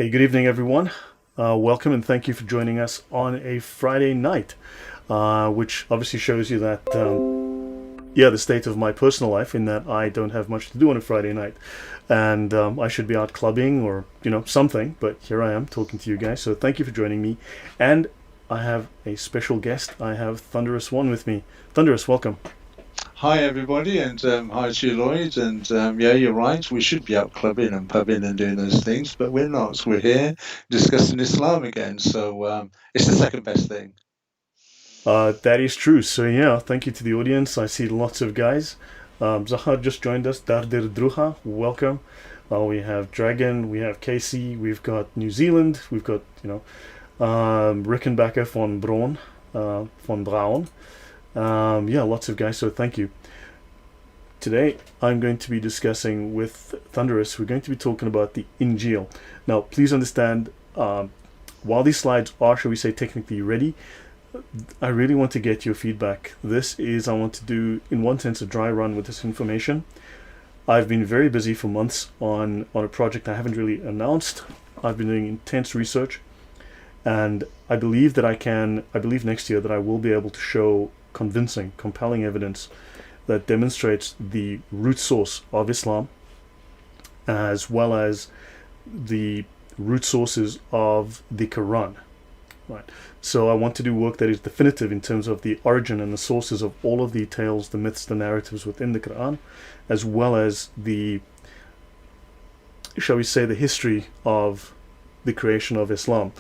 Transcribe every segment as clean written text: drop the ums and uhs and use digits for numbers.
Hey, good evening, everyone. Welcome and thank you for joining us on a Friday night, which obviously shows you that, the state of my personal life in that I don't have much to do on a Friday night. And I should be out clubbing or, something, but here I am talking to you guys. So thank you for joining me. And I have a special guest. I have Thunderous One with me. Thunderous, welcome. Hi everybody, and hi to you, Lloyd. And yeah, you're right. We should be out clubbing and pubbing and doing those things, but we're not. We're here discussing Islam again. So it's the second best thing. That is true. So yeah, thank you to the audience. I see lots of guys. Zahar just joined us. Dardir Druha, welcome. We have Dragon, we have Casey, we've got New Zealand, we've got Rickenbacker von Braun. Lots of guys. So thank you. Today I'm going to be discussing with Thunderous. We're going to be talking about the Injeel. Now, please understand. While these slides are, shall we say, technically ready, I really want to get your feedback. I want to do, in one sense, a dry run with this information. I've been very busy for months on a project I haven't really announced. I've been doing intense research, and I believe next year that I will be able to show convincing, compelling evidence that demonstrates the root source of Islam, as well as the root sources of the Quran. Right. So I want to do work that is definitive in terms of the origin and the sources of all of the tales, the myths, the narratives within the Quran, as well as the, shall we say, the history of the creation of Islam,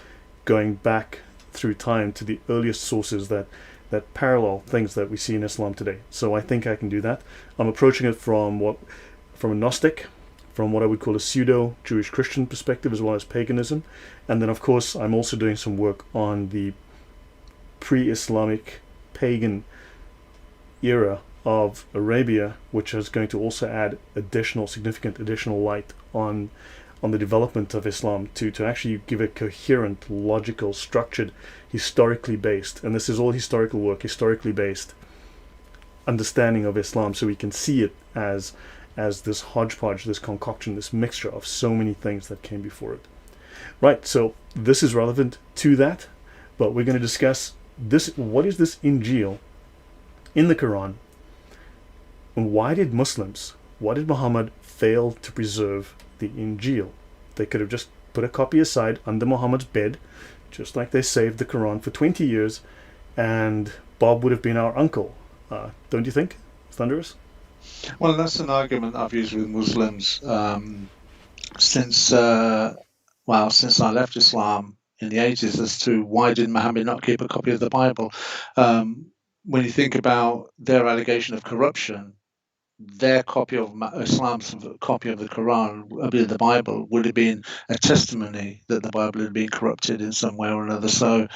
going back through time to the earliest sources that parallel things that we see in Islam today. So I think I can do that. I'm approaching it from a Gnostic, from what I would call a pseudo-Jewish Christian perspective, as well as paganism. And then, of course, I'm also doing some work on the pre-Islamic pagan era of Arabia, which is going to also add significant additional light on the development of Islam to actually give a coherent, logical, structured, historically based, and this is all historical work, historically based understanding of Islam, so we can see it as this hodgepodge, this concoction, this mixture of so many things that came before it. Right, so this is relevant to that, but we're going to discuss this. What is this Injeel in the Quran, and why did Muhammad fail to preserve the Injeel? They could have just put a copy aside under Muhammad's bed, just like they saved the Quran for 20 years, and Bob would have been our uncle. Don't you think, Thunderous? Well, that's an argument I've used with Muslims since since I left Islam in the 80s as to why did Muhammad not keep a copy of the Bible. When you think about their allegation of corruption, their copy of Islam's copy of the Quran, the Bible, would have been a testimony that the Bible had been corrupted in some way or another. So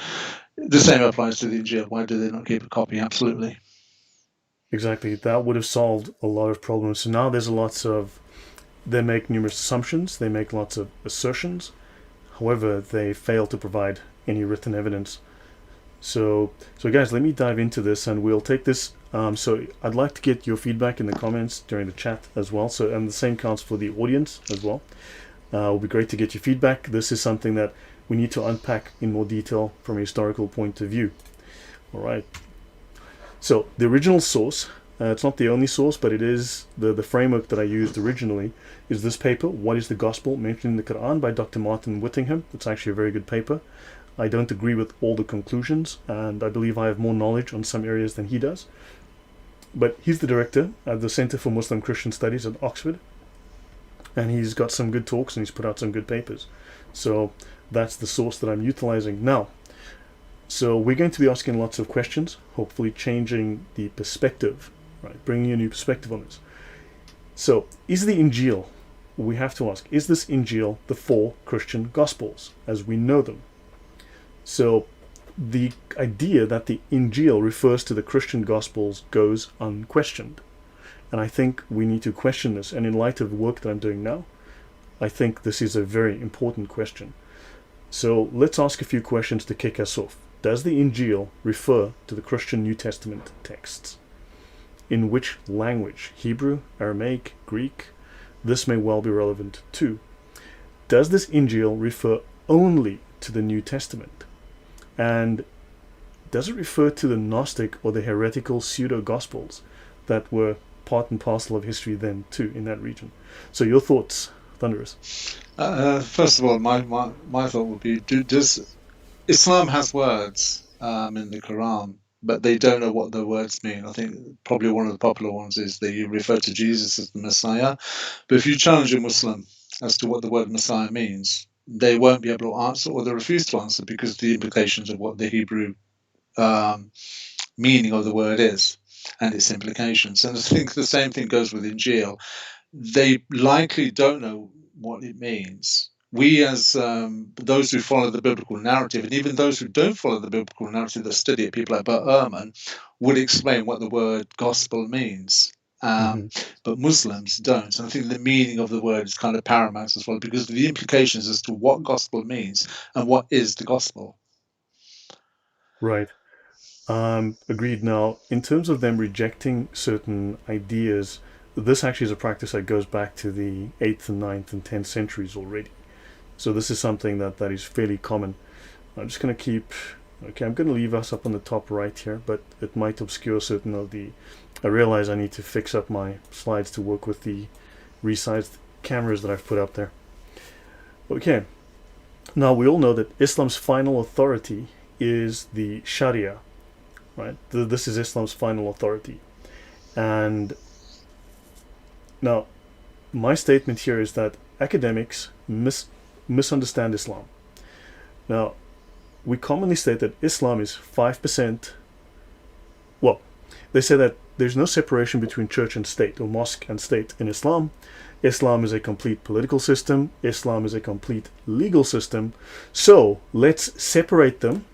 the same applies to the Injil. Why do they not keep a copy? Absolutely. Exactly. That would have solved a lot of problems. So now they make numerous assumptions, they make lots of assertions. However, they fail to provide any written evidence. So guys, let me dive into this, and we'll take this. So I'd like to get your feedback in the comments during the chat as well. So, and the same counts for the audience as well. It'll be great to get your feedback. This is something that we need to unpack in more detail from a historical point of view. All right. So the original source, it's not the only source, but it is the framework that I used originally, is this paper, What is the Gospel Mentioned in the Quran, by Dr. Martin Whittingham. It's actually a very good paper. I don't agree with all the conclusions, and I believe I have more knowledge on some areas than he does. But he's the director at the Center for Muslim Christian Studies at Oxford, and he's got some good talks and he's put out some good papers. So that's the source that I'm utilizing now. So we're going to be asking lots of questions, hopefully changing the perspective, right? Bringing a new perspective on this. So is the Injeel, we have to ask, is this Injeel the four Christian Gospels as we know them? So the idea that the Injeel refers to the Christian Gospels goes unquestioned. And I think we need to question this. And in light of the work that I'm doing now, I think this is a very important question. So let's ask a few questions to kick us off. Does the Injeel refer to the Christian New Testament texts? In which language? Hebrew, Aramaic, Greek? This may well be relevant too. does this Injil refer only to the New Testament? And does it refer to the Gnostic or the heretical pseudo-gospels that were part and parcel of history then too in that region? So your thoughts, Thunderous? First of all, my thought would be: does Islam has words in the Quran, but they don't know what the words mean? I think probably one of the popular ones is that you refer to Jesus as the Messiah, but if you challenge a Muslim as to what the word Messiah means, they won't be able to answer, or they refuse to answer because of the implications of what the Hebrew meaning of the word is and its implications. And I think the same thing goes with Injeel. They likely don't know what it means. We, as those who follow the biblical narrative, and even those who don't follow the biblical narrative that study it, people like Bert Ehrman, would explain what the word gospel means. But Muslims don't. And I think the meaning of the word is kind of paramount as well, because of the implications as to what gospel means and what is the gospel. Right. Agreed. Now, in terms of them rejecting certain ideas, this actually is a practice that goes back to the 8th and 9th and 10th centuries already. So this is something that is fairly common. I'm just going to keep... Okay, I'm going to leave us up on the top right here, but it might obscure certain of the... I realize I need to fix up my slides to work with the resized cameras that I've put up there. Okay. Now, we all know that Islam's final authority is the Sharia, right? This is Islam's final authority. And now, my statement here is that academics misunderstand Islam. Now, we commonly state that Islam is 5%. Well, they say that there's no separation between church and state, or mosque and state in Islam. Islam is a complete political system. Islam is a complete legal system. So let's separate them.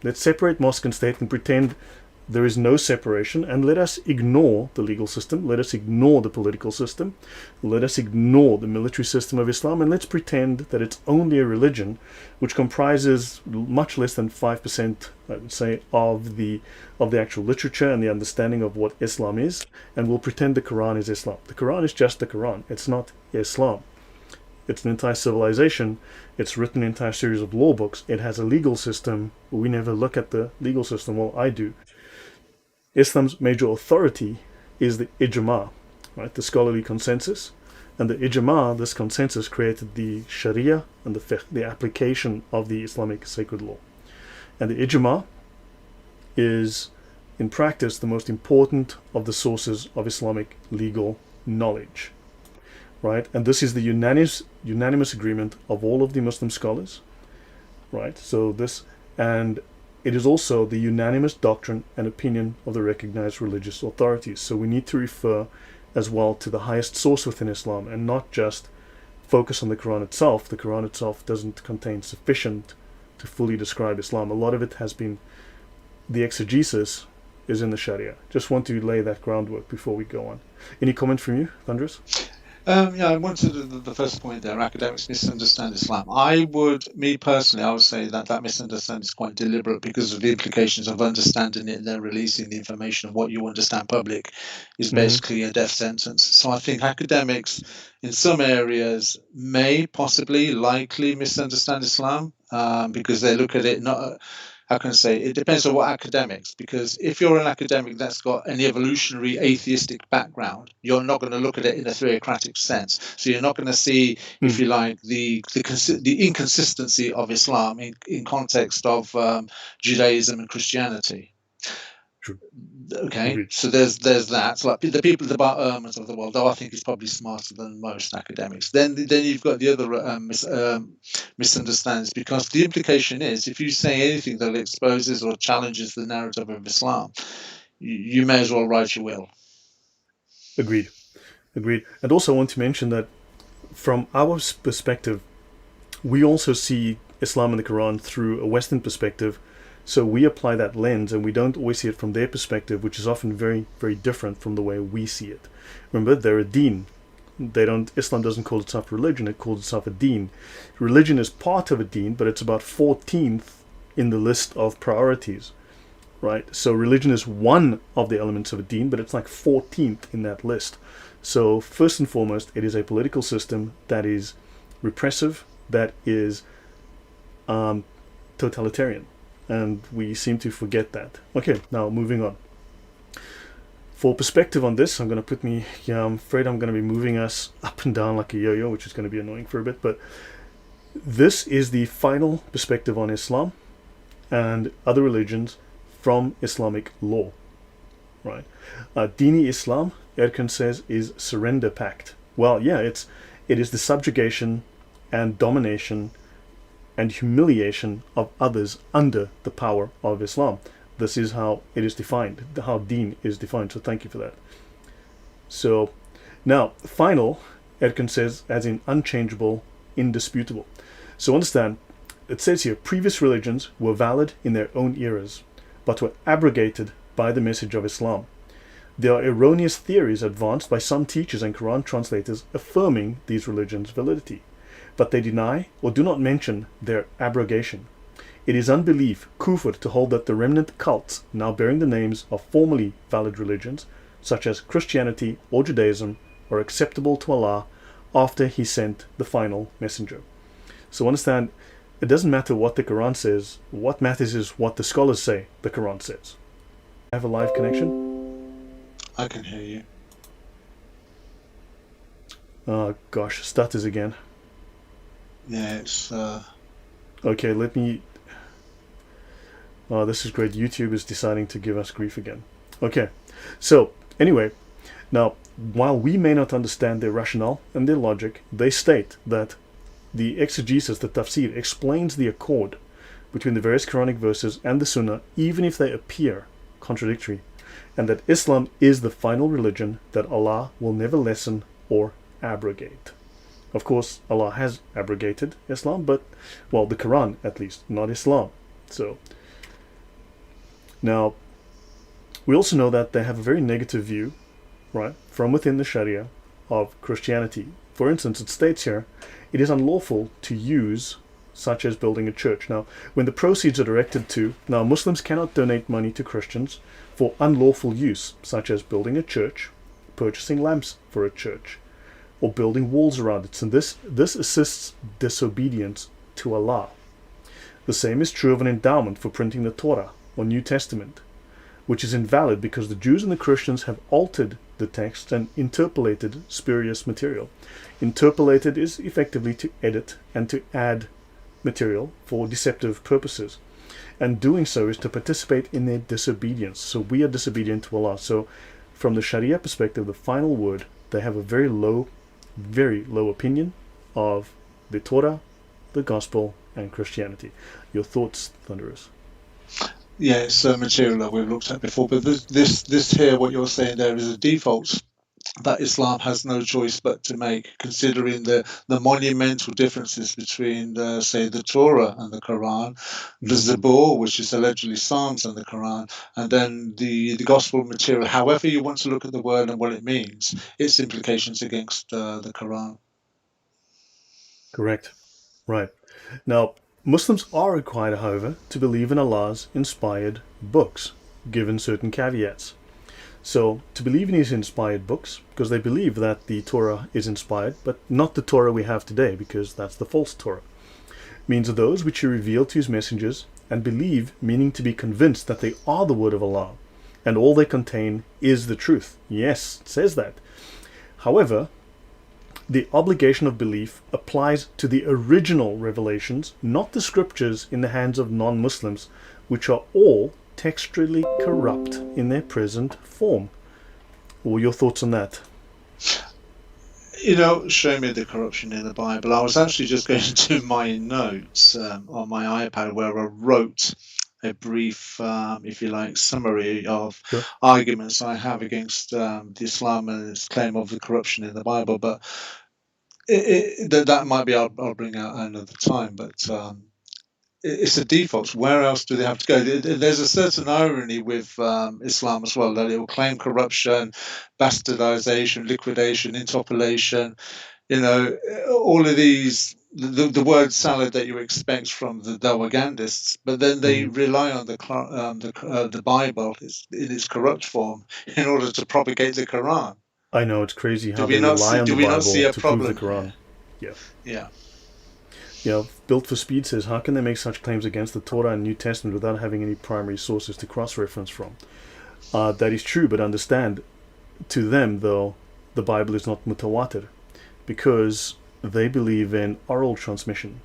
Let's separate mosque and state and pretend there is no separation, and let us ignore the legal system, let us ignore the political system, let us ignore the military system of Islam, and let's pretend that it's only a religion which comprises much less than 5%, I would say, of the actual literature and the understanding of what Islam is, and we'll pretend the Quran is Islam. The Quran is just the Quran. It's not Islam. It's an entire civilization. It's written an entire series of law books. It has a legal system. We never look at the legal system. Well, I do. Islam's major authority is the ijma, right? The scholarly consensus. And the ijma, this consensus, created the sharia and the fiqh, the application of the Islamic sacred law. And the ijma is, in practice, the most important of the sources of Islamic legal knowledge, right? And this is the unanimous agreement of all of the Muslim scholars, right? So this, and it is also the unanimous doctrine and opinion of the recognized religious authorities. So we need to refer as well to the highest source within Islam and not just focus on the Quran itself. The Quran itself doesn't contain sufficient to fully describe Islam. A lot of it has been, the exegesis is in the Sharia. Just want to lay that groundwork before we go on. Any comment from you, Thunderous? Yeah, I wanted the first point there. Academics misunderstand Islam. Me personally, I would say that misunderstanding is quite deliberate because of the implications of understanding it and then releasing the information of what you understand public is basically a death sentence. So I think academics in some areas may possibly likely misunderstand Islam because they look at it not... How can I say? It depends on what academics, because if you're an academic that's got an evolutionary atheistic background, you're not going to look at it in a theocratic sense. So you're not going to see, if you like, the inconsistency of Islam in context of Judaism and Christianity. True. Okay, Agreed. so there's that. So like the people, the Bart Ehrmans of the world, though I think he's probably smarter than most academics. Then you've got the other misunderstandings, because the implication is if you say anything that exposes or challenges the narrative of Islam, you may as well write your will. Agreed. And also I want to mention that from our perspective, we also see Islam and the Quran through a Western perspective. So we apply that lens and we don't always see it from their perspective, which is often very, very different from the way we see it. Remember, they're a deen. Islam doesn't call itself religion, it calls itself a deen. Religion is part of a deen, but it's about 14th in the list of priorities, right? So religion is one of the elements of a deen, but it's like 14th in that list. So first and foremost, it is a political system that is repressive, that is totalitarian, and we seem to forget that. Okay, now moving on. For perspective on this, I'm afraid I'm going to be moving us up and down like a yo-yo, which is going to be annoying for a bit, but this is the final perspective on Islam and other religions from Islamic law, right? Dini Islam, Erkan says, is surrender pact. Well, yeah, it is the subjugation and domination and humiliation of others under the power of Islam. This is how it is defined, how Deen is defined, so thank you for that. So, now, final, Erkan says, as in unchangeable, indisputable. So understand, it says here, previous religions were valid in their own eras, but were abrogated by the message of Islam. There are erroneous theories advanced by some teachers and Quran translators affirming these religions' validity, but they deny or do not mention their abrogation. It is unbelief, kufr, to hold that the remnant cults now bearing the names of formerly valid religions, such as Christianity or Judaism, are acceptable to Allah after He sent the final messenger. So understand, it doesn't matter what the Quran says. What matters is what the scholars say the Quran says. I have a live connection? I can hear you. Oh gosh, stutters again. Yeah, it's... Okay, let me... Oh, this is great. YouTube is deciding to give us grief again. Okay, so anyway, now, while we may not understand their rationale and their logic, they state that the exegesis, the tafsir, explains the accord between the various Quranic verses and the Sunnah, even if they appear contradictory, and that Islam is the final religion that Allah will never lessen or abrogate. Of course, Allah has abrogated Islam, but, well, the Quran at least, not Islam. So, now, we also know that they have a very negative view, right, from within the Sharia of Christianity. For instance, it states here, it is unlawful to use, such as building a church. Now, when the proceeds are directed to, now Muslims cannot donate money to Christians for unlawful use, such as building a church, purchasing lamps for a church, or building walls around it. So this assists disobedience to Allah. The same is true of an endowment for printing the Torah or New Testament, which is invalid because the Jews and the Christians have altered the text and interpolated spurious material. Interpolated is effectively to edit and to add material for deceptive purposes. And doing so is to participate in their disobedience. So we are disobedient to Allah. So from the Sharia perspective, the final word, they have a very low opinion of the Torah, the Gospel, and Christianity. Your thoughts, Thunderous? Yeah, it's material that we've looked at before, but this here, what you're saying there is a default that Islam has no choice but to make, considering the monumental differences between, say, the Torah and the Quran, the Zabur, which is allegedly Psalms, and the Quran, and then the Gospel material. However you want to look at the word and what it means, its implications against the Quran. Correct. Right. Now, Muslims are required, however, to believe in Allah's inspired books, given certain caveats. So, to believe in His inspired books, because they believe that the Torah is inspired, but not the Torah we have today, because that's the false Torah, means those which He revealed to His messengers, and believe, meaning to be convinced that they are the word of Allah, and all they contain is the truth. Yes, it says that. However, the obligation of belief applies to the original revelations, not the scriptures in the hands of non-Muslims, which are all textually corrupt in their present form. What are your thoughts on that? You know, show me the corruption in the Bible. I was actually just going to my notes on my iPad where I wrote a brief, if you like, summary of Sure. arguments I have against the Islam and its claim of the corruption in the Bible. But that might be, I'll bring out another time. But it's a default. Where else do they have to go? There's a certain irony with Islam as well, that it will claim corruption, bastardization, liquidation, interpolation. You know, all of these, the word salad that you expect from the Dawagandists, but then they rely on the Bible in its corrupt form in order to propagate the Quran. I know, it's crazy how Do they rely on the we not see Bible a to prove the problem Quran. here? Yeah. Yeah. Built for Speed says, how can they make such claims against the Torah and New Testament without having any primary sources to cross-reference from? That is true, but understand, to them, though, the Bible is not mutawatir, because they believe in oral transmission.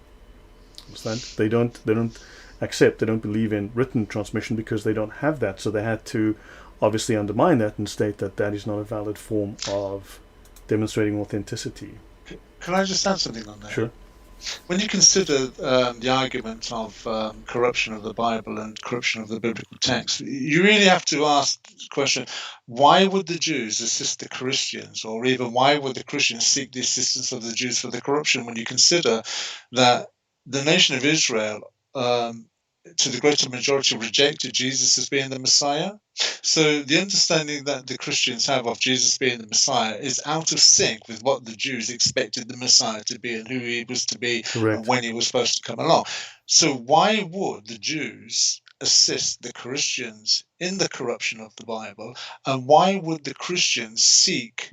Understand? They don't believe in written transmission because they don't have that. So they had to obviously undermine that and state that that is not a valid form of demonstrating authenticity. Can I just add something on that? Sure. When you consider the argument of corruption of the Bible and corruption of the biblical text, you really have to ask the question, why would the Jews assist the Christians, or even why would the Christians seek the assistance of the Jews for the corruption, when you consider that the nation of Israel, to the greater majority, rejected Jesus as being the Messiah? So the understanding that the Christians have of Jesus being the Messiah is out of sync with what the Jews expected the Messiah to be and who he was to be. Correct. And when he was supposed to come along. So why would the Jews assist the Christians in the corruption of the Bible? And why would the Christians seek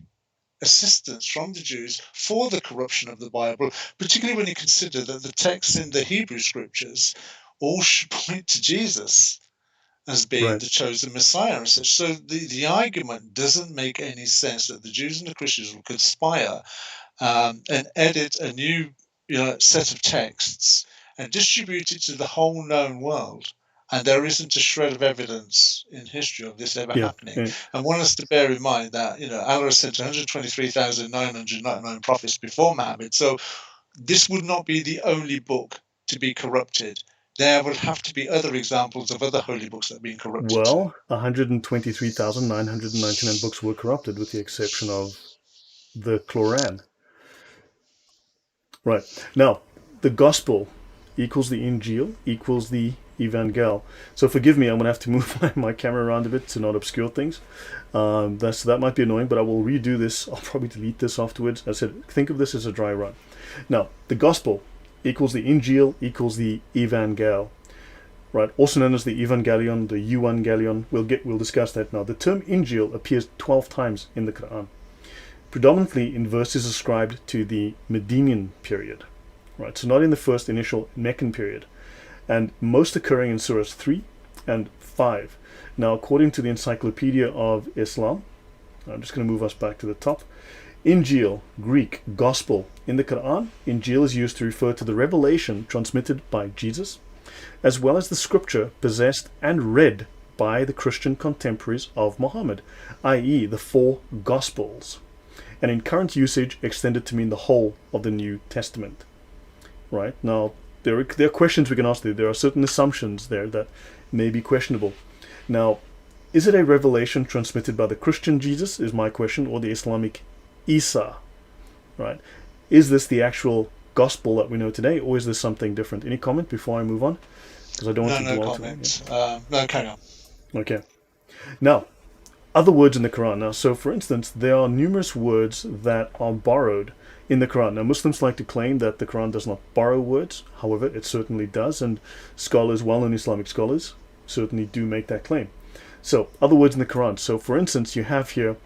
assistance from the Jews for the corruption of the Bible, particularly when you consider that the texts in the Hebrew scriptures all should point to Jesus as being Right. the chosen Messiah and such. So the argument doesn't make any sense that the Jews and the Christians will conspire and edit a new set of texts and distribute it to the whole known world. And there isn't a shred of evidence in history of this ever happening. Yeah. I want us to bear in mind that Allah sent 123,999 prophets before Muhammad. So this would not be the only book to be corrupted. There would have to be other examples of other holy books that have been corrupted. Well, 123,999 books were corrupted, with the exception of the Qur'an. Right. Now, the Gospel equals the Injeel equals the Evangel. So forgive me, I'm going to have to move my camera around a bit to not obscure things. That might be annoying, but I will redo this. I'll probably delete this afterwards. As I said, think of this as a dry run. Now, the Gospel equals the Injeel equals the Evangel. Right, also known as the Evangelion, the Euangelion. We'll discuss that now. The term Injeel appears 12 times in the Qur'an, predominantly in verses ascribed to the Medinian period. Right, so not in the first initial Meccan period, and most occurring in surahs 3 and 5. Now, according to the Encyclopaedia of Islam, I'm just going to move us back to the top. Injeel, Greek, Gospel. In the Qur'an, Injeel is used to refer to the revelation transmitted by Jesus, as well as the scripture possessed and read by the Christian contemporaries of Mohammed, i.e. the 4 Gospels, and in current usage extended to mean the whole of the New Testament. Right, now there are questions we can ask there. There are certain assumptions there that may be questionable. Now, is it a revelation transmitted by the Christian Jesus, is my question, or the Islamic Isa? Right, is this the actual gospel that we know today, or is this something different? Any comment before I move on? Because I don't want to No dwell comment. Yeah. No, carry on. Okay. Now, other words in the Quran. Now, so for instance, there are numerous words that are borrowed in the Quran. Now, Muslims like to claim that the Quran does not borrow words. However, it certainly does, and scholars, well-known Islamic scholars, certainly do make that claim. So, other words in the Quran. So, for instance, you have here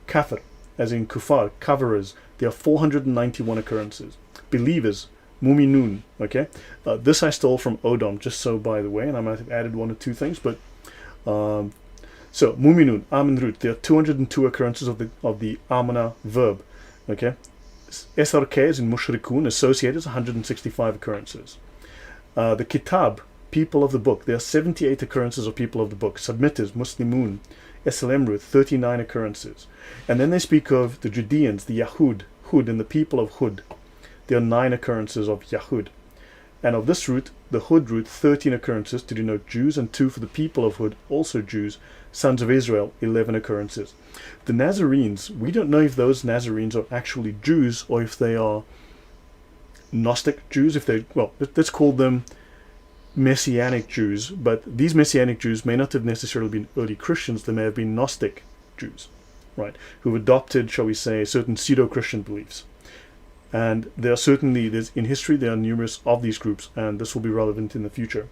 kafir, as in kufar, kafiras. There are 491 occurrences. Believers, muminun. Okay, this I stole from Odom, just so by the way, and I might have added 1 or 2 things, but so muminun, amin root. There are 202 occurrences of the amana verb. Okay, SRK is in mushrikun, associated, 165 occurrences. The kitab, people of the book, there are 78 occurrences of people of the book. Submitters, muslimun, SLM root, 39 occurrences. And then they speak of the Judeans, the Yahud, Hud, and the people of Hud. There are 9 occurrences of Yahud. And of this root, the Hud root, 13 occurrences to denote Jews, and 2 for the people of Hud, also Jews, sons of Israel, 11 occurrences. The Nazarenes, we don't know if those Nazarenes are actually Jews or if they are Gnostic Jews, let's call them Messianic Jews, but these Messianic Jews may not have necessarily been early Christians. They may have been Gnostic Jews, right, who've adopted, shall we say, certain pseudo-Christian beliefs. And in history, there are numerous of these groups, and this will be relevant in the future.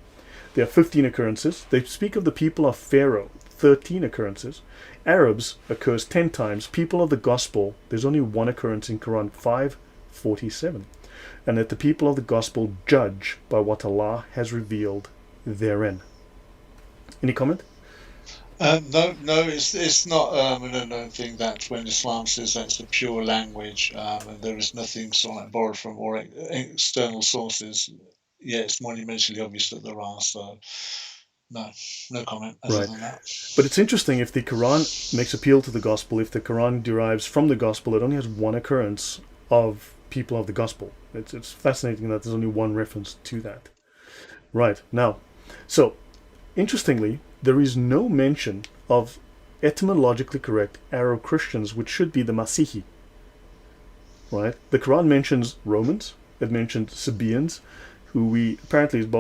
There are 15 occurrences. They speak of the people of Pharaoh, 13 occurrences. Arabs occurs 10 times. People of the Gospel, there's only 1 occurrence in Quran 5:47. and that the people of the gospel judge by what Allah has revealed therein. Any comment? No, it's not an unknown thing that when Islam says that it's a pure language and there is nothing sort of like borrowed from or external sources, yeah, it's monumentally obvious that there are. So, no comment other Right. than that. But it's interesting, if the Quran makes appeal to the gospel, if the Quran derives from the gospel, it only has one occurrence of people of the gospel. It's fascinating that there's only one reference to that. Right. Now, so interestingly, there is no mention of etymologically correct Arab Christians, which should be the Masihi. Right? The Quran mentions Romans, it mentions Sabaeans, who we apparently, by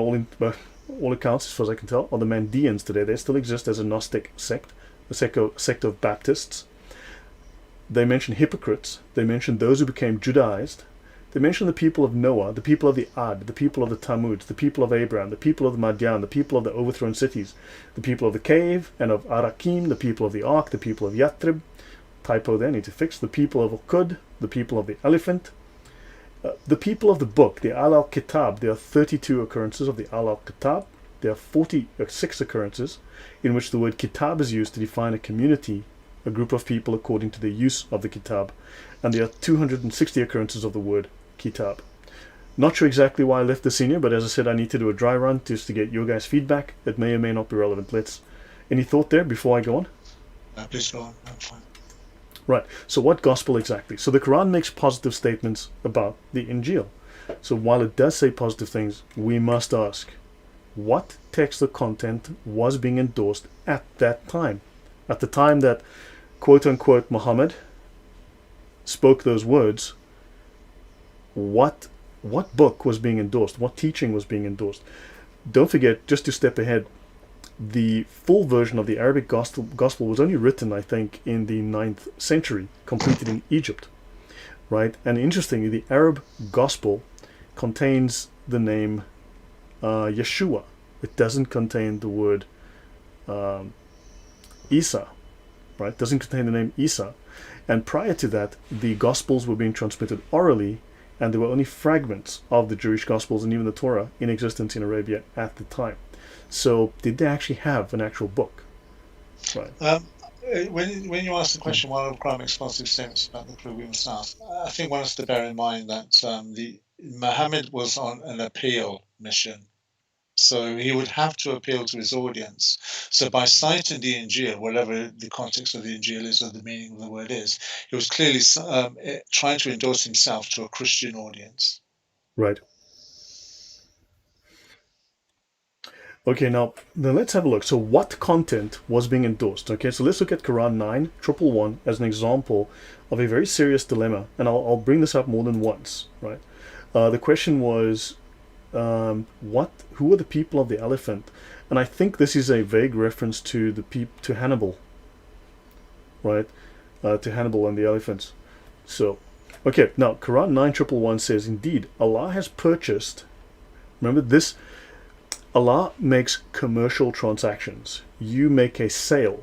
all accounts, as far as I can tell, are the Mandeans today. They still exist as a Gnostic sect, a sect of Baptists. They mention hypocrites. They mention those who became Judaized. They mention the people of Noah, the people of the Ad, the people of the Tammuz, the people of Abraham, the people of the Madian, the people of the overthrown cities, the people of the cave and of Arakim, the people of the ark, the people of Yathrib, typo there, need to fix, the people of Uqud, the people of the elephant, the people of the book, the Al-Kitab. There are 32 occurrences of the Al-Kitab. There are 46 occurrences in which the word Kitab is used to define a community, a group of people according to the use of the Kitab. And there are 260 occurrences of the word Kitab. Not sure exactly why I left this in here, but as I said, I need to do a dry run just to get your guys' feedback. It may or may not be relevant. Any thought there before I go on? Please go on. I'm fine. Right, so what gospel exactly? So the Quran makes positive statements about the Injeel. So while it does say positive things, we must ask, what text or content was being endorsed at that time? At the time that, quote-unquote, Mohammed spoke those words, what book was being endorsed? What teaching was being endorsed? Don't forget, just to step ahead, the full version of the Arabic gospel was only written, I think, in the 9th century, completed in Egypt, right? And interestingly, the Arab gospel contains the name Yeshua. It doesn't contain the word Isa, right? It doesn't contain the name Isa. And prior to that, the gospels were being transmitted orally, and there were only fragments of the Jewish gospels and even the Torah in existence in Arabia at the time. So, did they actually have an actual book? Right. When you ask the question, why do Quran makes positive statements about the crew we must ask? I think one has to bear in mind that the Muhammad was on an appeal mission, so he would have to appeal to his audience. So by citing the Injeel, whatever the context of the Injeel is or the meaning of the word is, he was clearly trying to endorse himself to a Christian audience. Right. Okay, now let's have a look. So what content was being endorsed? Okay, so let's look at Quran 9:111 as an example of a very serious dilemma, and I'll bring this up more than once, right? The question was, who are the people of the elephant? And I think this is a vague reference to to Hannibal, right? To Hannibal and the elephants. So, okay, now Quran 9:111 says, indeed, Allah has purchased. Remember this. Allah makes commercial transactions. You make a sale.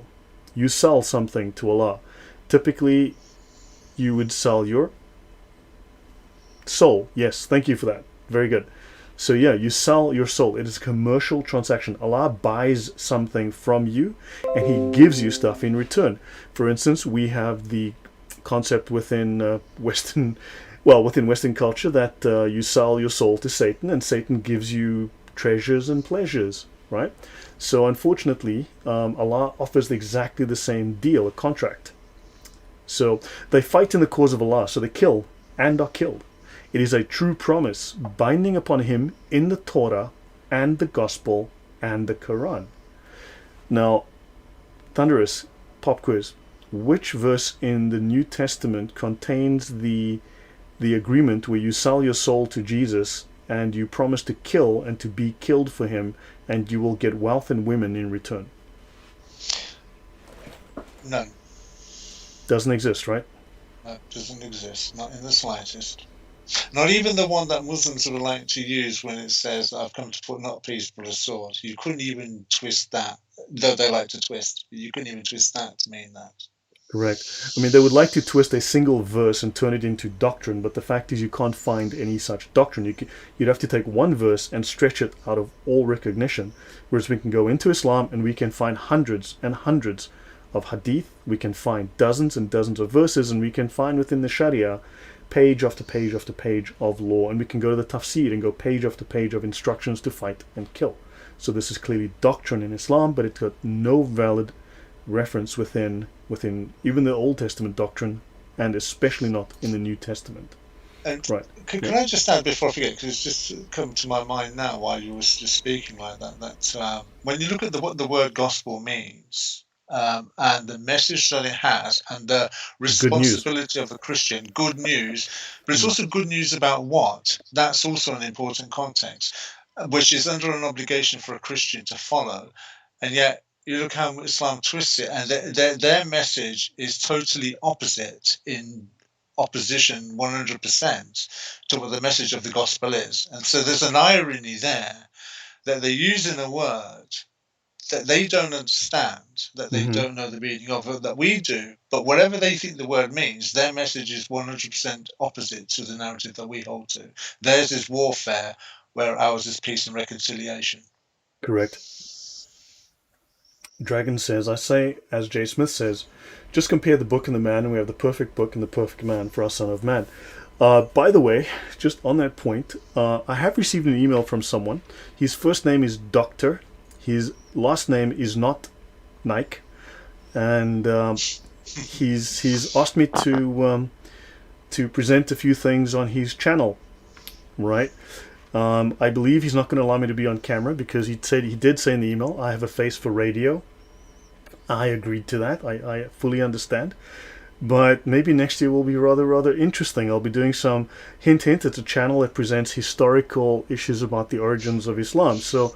You sell something to Allah. Typically, you would sell your soul. Yes, thank you for that. Very good. So yeah, you sell your soul. It is a commercial transaction. Allah buys something from you, and He gives you stuff in return. For instance, we have the concept within Western culture that you sell your soul to Satan, and Satan gives you treasures and pleasures, right? So unfortunately, Allah offers exactly the same deal, a contract. So they fight in the cause of Allah, so they kill and are killed. It is a true promise binding upon him in the Torah and the Gospel and the Quran. Now, Thunderous, pop quiz. Which verse in the New Testament contains the agreement where you sell your soul to Jesus and you promise to kill and to be killed for him, and you will get wealth and women in return? None. Doesn't exist, right? No, doesn't exist. Not in the slightest. Not even the one that Muslims would like to use when it says, I've come to put not peace but a sword. You couldn't even twist that, though they like to twist. You couldn't even twist that to mean that. Correct. I mean, they would like to twist a single verse and turn it into doctrine, but the fact is you can't find any such doctrine. You'd have to take one verse and stretch it out of all recognition, whereas we can go into Islam and we can find hundreds and hundreds of hadith, we can find dozens and dozens of verses, and we can find within the Sharia page after page after page of law, and we can go to the tafsir and go page after page of instructions to fight and kill. So this is clearly doctrine in Islam, but it's got no valid reference within even the Old Testament doctrine, and especially not in the New Testament. And Right. can I just add before I forget, because it's just come to my mind now while you were just speaking like that, that when you look at what the word gospel means, and the message that it has, and the responsibility of the Christian, good news, but it's also good news about what? That's also an important context, which is under an obligation for a Christian to follow. And yet, you look how Islam twists it, and their message is totally opposite, in opposition 100% to what the message of the gospel is. And so there's an irony there that they're using a word that they don't understand, that they don't know the meaning of it, that we do, but whatever they think the word means, their message is 100% opposite to the narrative that we hold to. Theirs is warfare, where ours is peace and reconciliation. Correct. Dragon says, I say, as J. Smith says, just compare the book and the man, and we have the perfect book and the perfect man for our Son of Man. By the way, just on that point, I have received an email from someone. His first name is Doctor. His last name is not Nike. And he's asked me to present a few things on his channel, right? I believe he's not going to allow me to be on camera because he did say in the email, I have a face for radio. I agreed to that. I fully understand. But maybe next year will be rather interesting. I'll be doing some hint. It's a channel that presents historical issues about the origins of Islam. So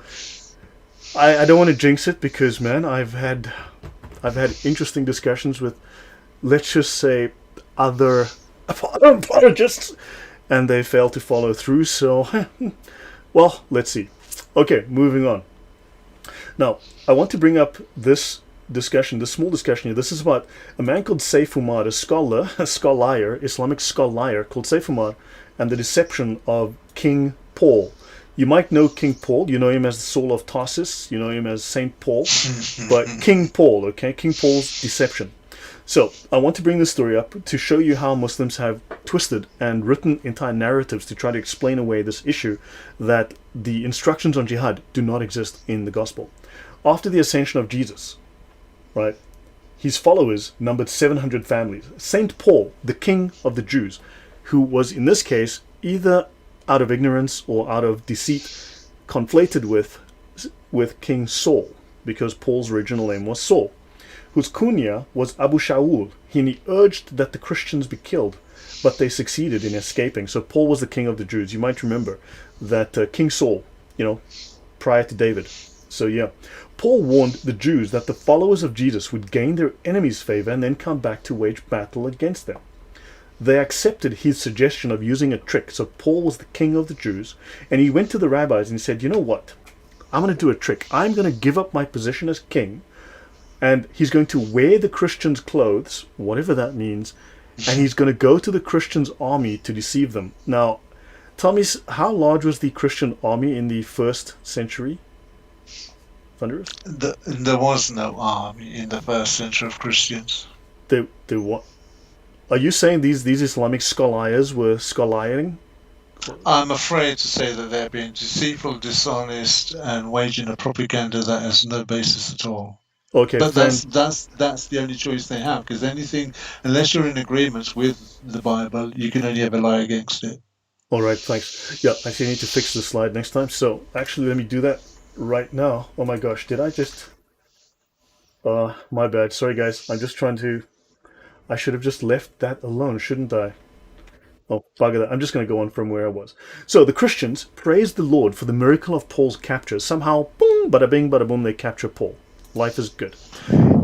I don't want to jinx it because, man, I've had interesting discussions with, let's just say, other apologists, and they failed to follow through. So, well, let's see. Okay, moving on. Now, I want to bring up this discussion, this small discussion here. This is about a man called Saif Umar, a scholar, Islamic scholar called Saif Umar, and the deception of King Paul. You might know King Paul. You know him as the Saul of Tarsus. You know him as Saint Paul. But King Paul, okay? King Paul's deception. So, I want to bring this story up to show you how Muslims have twisted and written entire narratives to try to explain away this issue that the instructions on jihad do not exist in the gospel. After the ascension of Jesus, right, his followers numbered 700 families. Saint Paul, the king of the Jews, who was in this case either out of ignorance or out of deceit conflated with King Saul, because Paul's original name was Saul, whose kunya was Abu Shaul. He urged that the Christians be killed, but they succeeded in escaping. So Paul was the king of the Jews. You might remember that King Saul, prior to David. So yeah, Paul warned the Jews that the followers of Jesus would gain their enemies' favor and then come back to wage battle against them. They accepted his suggestion of using a trick. So Paul was the king of the Jews, and he went to the rabbis and he said, you know what? I'm going to do a trick. I'm going to give up my position as king, and he's going to wear the Christians' clothes, whatever that means, and he's going to go to the Christians' army to deceive them. Now, tell me, how large was the Christian army in the first century? Thunderous? There was no army in the first century of Christians. They what? Are you saying these Islamic scholars were scholaring? I'm afraid to say that they're being deceitful, dishonest, and waging a propaganda that has no basis at all. Okay, but that's the only choice they have, because anything, unless you're in agreement with the Bible, you can only ever lie against it. All right, thanks. Yeah, I actually need to fix the slide next time. So actually, let me do that right now. Oh my gosh, did I just? My bad. Sorry, guys. I'm just trying to. I should have just left that alone, shouldn't I? Oh, bugger that. I'm just going to go on from where I was. So the Christians praised the Lord for the miracle of Paul's capture. Somehow, boom, bada bing, bada boom, they capture Paul. Life is good.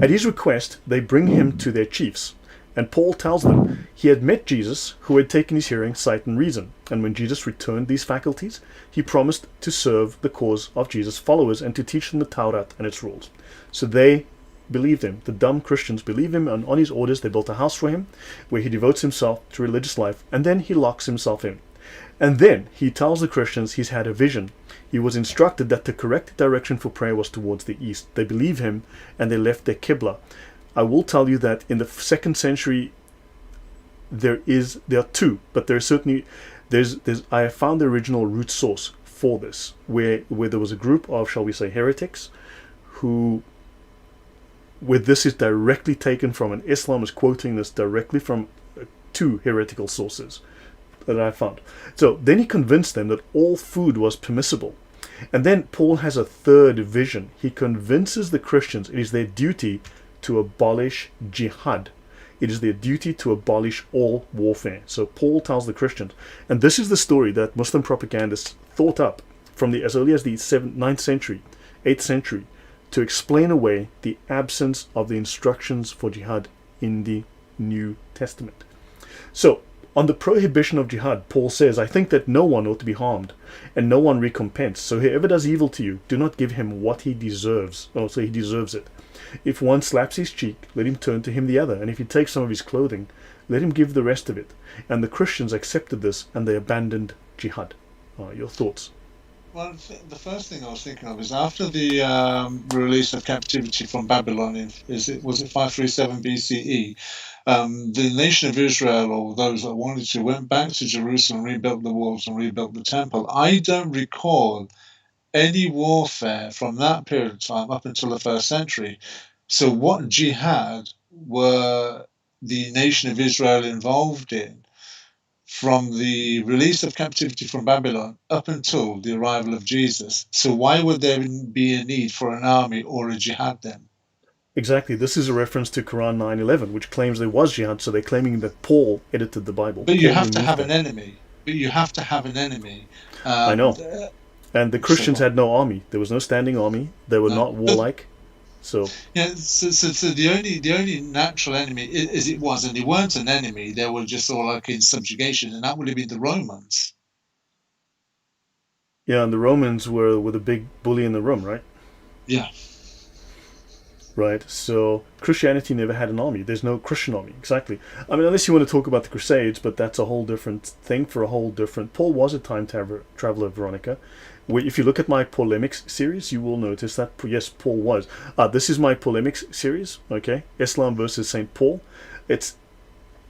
At his request, they bring him to their chiefs. And Paul tells them he had met Jesus, who had taken his hearing, sight, and reason. And when Jesus returned these faculties, he promised to serve the cause of Jesus' followers and to teach them the Torah and its rules. So they believed him. The dumb Christians believe him, and on his orders they built a house for him where he devotes himself to religious life, and then he locks himself in. And then he tells the Christians he's had a vision. He was instructed that the correct direction for prayer was towards the east. They believe him, and they left their Qibla. I will tell you that in the 2nd century there are two, but there's certainly I have found the original root source for this, where there was a group of, shall we say, heretics, where this is directly taken from, and Islam is quoting this directly from two heretical sources that I found. So then he convinced them that all food was permissible. And then Paul has a third vision. He convinces the Christians it is their duty to abolish jihad. It is their duty to abolish all warfare. So Paul tells the Christians, and this is the story that Muslim propagandists thought up from as early as the 9th century, 8th century, to explain away the absence of the instructions for jihad in the New Testament. So, on the prohibition of jihad, Paul says, I think that no one ought to be harmed, and no one recompensed. So whoever does evil to you, do not give him what he deserves. Oh, so he deserves it. If one slaps his cheek, let him turn to him the other. And if he takes some of his clothing, let him give the rest of it. And the Christians accepted this, and they abandoned jihad. Your thoughts? Well, the first thing I was thinking of is after the release of captivity from Babylon, was it 537 BCE? The nation of Israel, or those that wanted to, went back to Jerusalem, rebuilt the walls and rebuilt the temple. I don't recall any warfare from that period of time up until the 1st century. So what jihad were the nation of Israel involved in from the release of captivity from Babylon up until the arrival of Jesus? So why would there be a need for an army or a jihad then? Exactly. This is a reference to Quran 9:11, which claims there was jihad, so they're claiming that Paul edited the Bible. But you have to have an enemy. I know. And the Christians had no army. There was no standing army. They were not warlike. So the only natural enemy is it was, and they weren't an enemy. They were just all like in subjugation, and that would have been the Romans. Yeah, and the Romans were the big bully in the room, right? Yeah. Right, so Christianity never had an army. There's no Christian army, exactly. I mean, unless you want to talk about the Crusades, but that's a whole different thing for a whole different... Paul was a time traveler, Veronica. If you look at my polemics series, you will notice that, yes, Paul was. This is my polemics series, okay? Islam versus St. Paul. It's...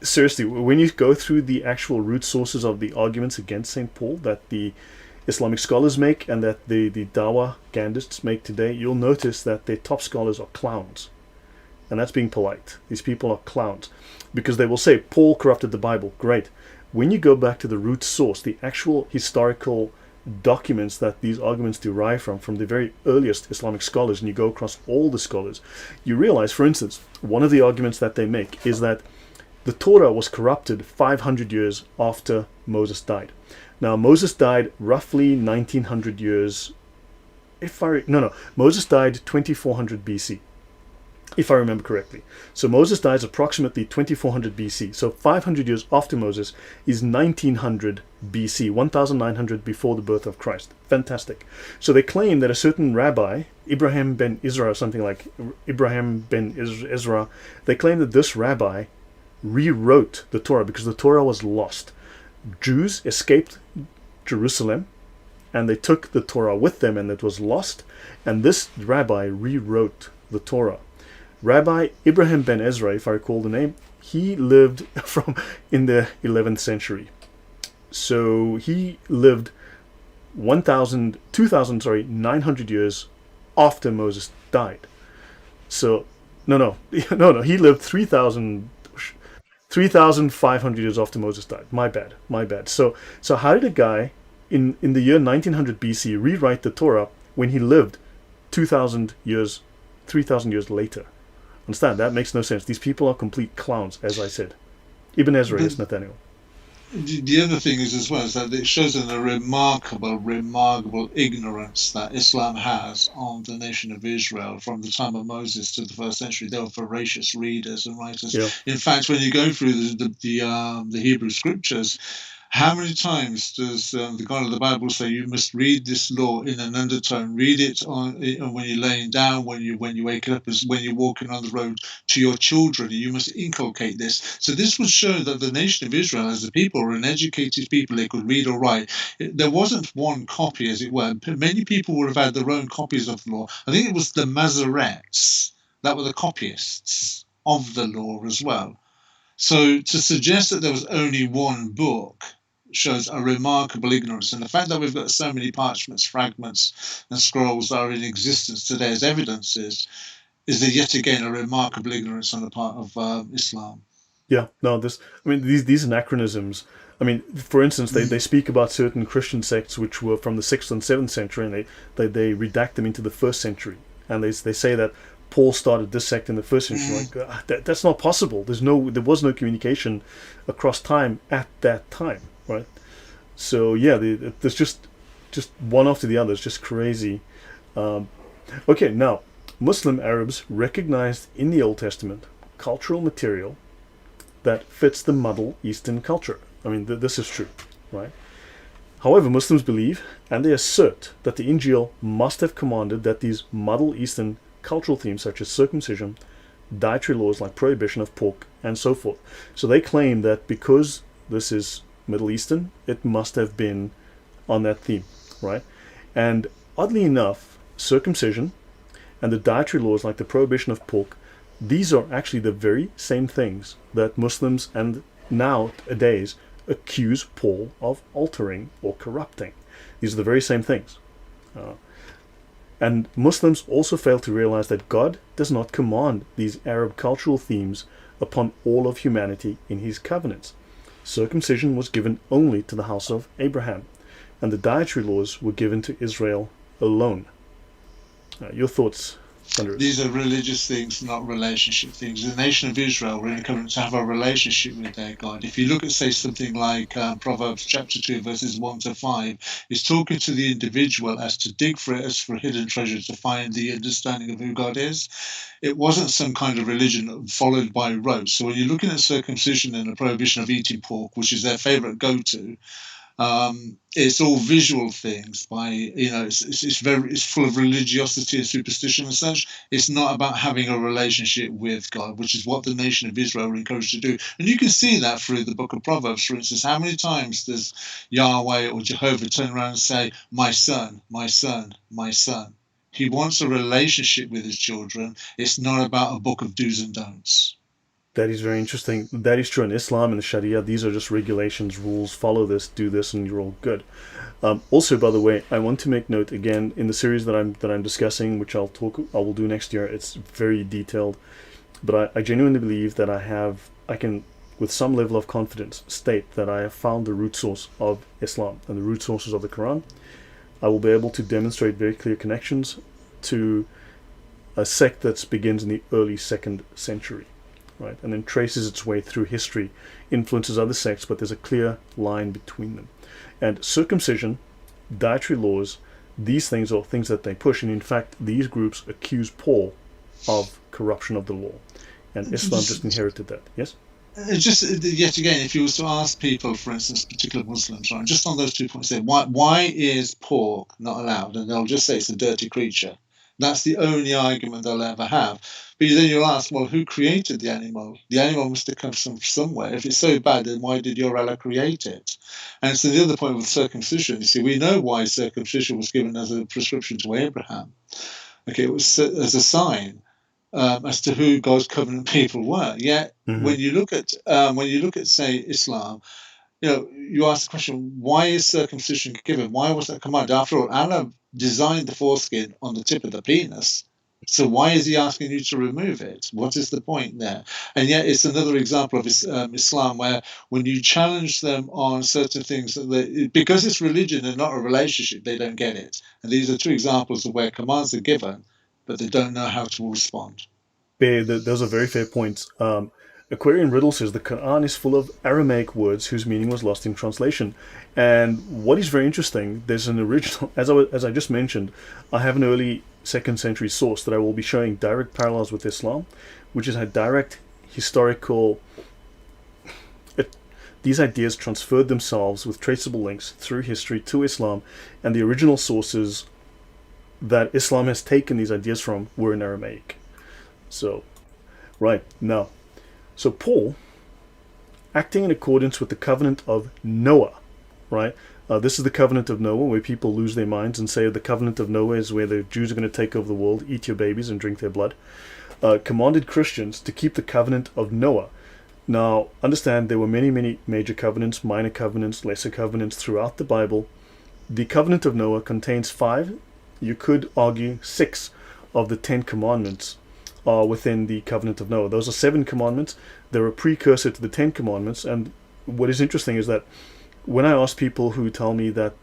Seriously, when you go through the actual root sources of the arguments against St. Paul that the Islamic scholars make and that the Dawah Gandists make today, you'll notice that their top scholars are clowns. And that's being polite. These people are clowns. Because they will say, Paul corrupted the Bible. Great. When you go back to the root source, the actual historical documents that these arguments derive from the very earliest Islamic scholars, and you go across all the scholars, you realize, for instance, one of the arguments that they make is that the Torah was corrupted 500 years after Moses died. Now, Moses died roughly 1900 years, Moses died 2400 BC, if I remember correctly. So Moses dies approximately 2400 BC. So 500 years after Moses is 1900 BC, 1900 before the birth of Christ. Fantastic. So they claim that a certain rabbi, Ibrahim ben Ezra, they claim that this rabbi rewrote the Torah because the Torah was lost. Jews escaped Jerusalem and they took the Torah with them and it was lost, and this rabbi rewrote the Torah. Rabbi Ibrahim ben Ezra, if I recall the name, he lived in the 11th century. So he lived 900 years after Moses died. So he lived 3,500 years after Moses died. My bad. So how did a guy in the year 1900 BC rewrite the Torah when he lived 3,000 years later? Understand, that makes no sense. These people are complete clowns, as I said. Ibn Ezra is Nathaniel. The other thing is as well is that it shows a remarkable ignorance that Islam has on the nation of Israel from the time of Moses to the 1st century. They were voracious readers and writers. Yeah. In fact, when you go through the Hebrew scriptures, How many times does the God of the Bible say you must read this law in an undertone? Read it when you're laying down, when you wake up, as when you're walking on the road, to your children. You must inculcate this. So this would show that the nation of Israel, as a people, were an educated people. They could read or write. There wasn't one copy, as it were. Many people would have had their own copies of the law. I think it was the Masoretes that were the copyists of the law as well. So to suggest that there was only one book shows a remarkable ignorance. And the fact that we've got so many parchments, fragments, and scrolls that are in existence today as evidences is that yet again a remarkable ignorance on the part of Islam. Yeah, no, these anachronisms. I mean, for instance, they speak about certain Christian sects which were from the 6th and 7th century, and they redact them into the 1st century, and they say that Paul started this sect in the 1st century. Like that's not possible. There was no communication across time at that time, right? So yeah, there's just one after the other. It's just crazy. Okay, now Muslim Arabs recognized in the Old Testament cultural material that fits the Middle Eastern culture. I mean, this is true, right? However, Muslims believe, and they assert, that the Injeel must have commanded that these Middle Eastern cultural themes such as circumcision, dietary laws like prohibition of pork, and so forth. So they claim that because this is Middle Eastern, it must have been on that theme, right? And oddly enough, circumcision and the dietary laws like the prohibition of pork, these are actually the very same things that Muslims and nowadays accuse Paul of altering or corrupting. These are the very same things. And Muslims also fail to realize that God does not command these Arab cultural themes upon all of humanity in his covenants. Circumcision was given only to the house of Abraham, and the dietary laws were given to Israel alone. Your thoughts, Thunderous? These are religious things, not relationship things. The nation of Israel were in a covenant to have a relationship with their God. If you look at, say, something like Proverbs chapter 2, verses 1 to 5, it's talking to the individual as to dig for it as for hidden treasure, to find the understanding of who God is. It wasn't some kind of religion followed by rote. So when you're looking at circumcision and the prohibition of eating pork, which is their favorite go-to, it's all visual things. It's full of religiosity and superstition and such. It's not about having a relationship with God, which is what the nation of Israel were encouraged to do. And you can see that through the book of Proverbs, for instance. How many times does Yahweh or Jehovah turn around and say, my son, my son, my son? He wants a relationship with his children. It's not about a book of do's and don'ts. That is very interesting. That is true in Islam and the Sharia. These are just regulations, rules. Follow this, do this, and you're all good. Also, by the way, I want to make note again in the series that I'm discussing, which I will do next year. It's very detailed, but I genuinely believe that I can, with some level of confidence, state that I have found the root source of Islam and the root sources of the Quran. I will be able to demonstrate very clear connections to a sect that begins in the early 2nd century. Right, and then traces its way through history, influences other sects, but there's a clear line between them. And circumcision, dietary laws, these things are things that they push, and in fact, these groups accuse Paul of corruption of the law, and Islam just inherited that. Yes? Just yet again, if you was to ask people, for instance, particular Muslims, right, just on those 2 points there, why is pork not allowed? And they'll just say it's a dirty creature. That's the only argument they'll ever have. But then you'll ask, well, who created the animal? The animal must have come from somewhere. If it's so bad, then why did your Allah create it? And so the other point with circumcision, you see, we know why circumcision was given as a prescription to Abraham. Okay, it was as a sign as to who God's covenant people were. Yet when you look at say Islam, you ask the question, why is circumcision given? Why was that commanded? After all, Allah designed the foreskin on the tip of the penis. So why is he asking you to remove it? What is the point there? And yet it's another example of Islam where when you challenge them on certain things, because it's religion and not a relationship, they don't get it. And these are 2 examples of where commands are given, but they don't know how to respond. Those are very fair points. Aquarian Riddle says the Qur'an is full of Aramaic words whose meaning was lost in translation. And what is very interesting, there's an original, as I just mentioned, I have an early 2nd century source that I will be showing direct parallels with Islam, which is a direct historical, these ideas transferred themselves with traceable links through history to Islam, and the original sources that Islam has taken these ideas from were in Aramaic. So, right, now, so Paul, acting in accordance with the covenant of Noah, right? This is the covenant of Noah, where people lose their minds and say the covenant of Noah is where the Jews are going to take over the world, eat your babies, and drink their blood. Commanded Christians to keep the covenant of Noah. Now, understand there were many, many major covenants, minor covenants, lesser covenants throughout the Bible. The covenant of Noah contains 5, you could argue 6 of the 10 commandments are within the covenant of Noah. Those are 7 commandments. They're a precursor to the 10 commandments. And what is interesting is that when I ask people who tell me that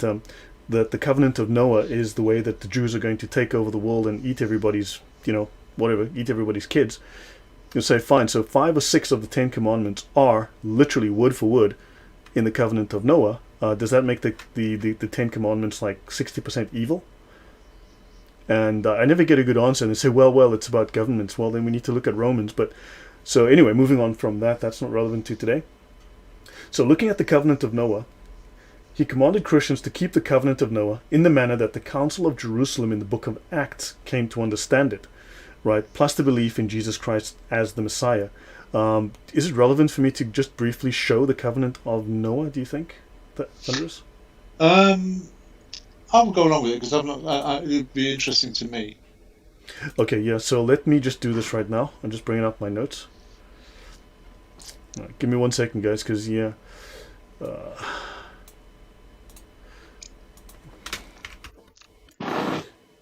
that the covenant of Noah is the way that the Jews are going to take over the world and eat everybody's, eat everybody's kids, you'll say, fine, so 5 or 6 of the 10 commandments are literally word for word in the covenant of Noah. Does that make the 10 commandments like 60% evil? And I never get a good answer, and they say, well, it's about governments. Well, then we need to look at Romans. But so anyway, moving on from that, that's not relevant to today. So looking at the covenant of Noah, he commanded Christians to keep the covenant of Noah in the manner that the Council of Jerusalem in the book of Acts came to understand it, right? Plus the belief in Jesus Christ as the Messiah. Is it relevant for me to just briefly show the covenant of Noah, do you think, Thunderous? I'll go along with it because it'd be interesting to me. Okay, yeah, so let me just do this right now. I'm just bringing up my notes. Give me 1 second, guys, because, yeah.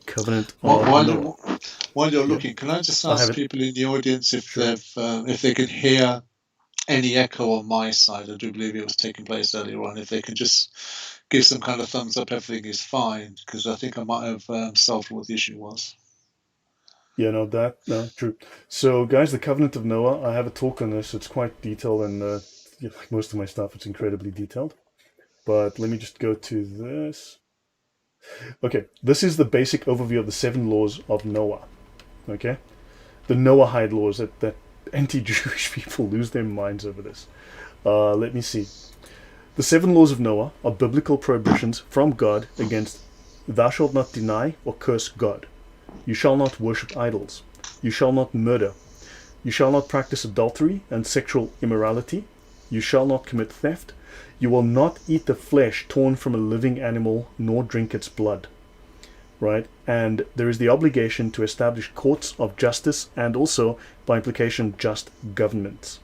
Covenant of Noah. While you're looking, can I just ask people in the audience if if they can hear any echo on my side? I do believe it was taking place earlier on. If they can just give some kind of thumbs up, everything is fine, because I think I might have solved what the issue was. Yeah, no, true. So, guys, the covenant of Noah, I have a talk on this. It's quite detailed, and like most of my stuff, it's incredibly detailed. But let me just go to this. Okay, this is the basic overview of the 7 laws of Noah. Okay, the Noahide laws that anti-Jewish people lose their minds over this. Let me see. The 7 laws of Noah are biblical prohibitions from God against thou shalt not deny or curse God. You shall not worship idols. You shall not murder. You shall not practice adultery and sexual immorality. You shall not commit theft. You will not eat the flesh torn from a living animal, nor drink its blood. Right? And there is the obligation to establish courts of justice and also, by implication, just governments.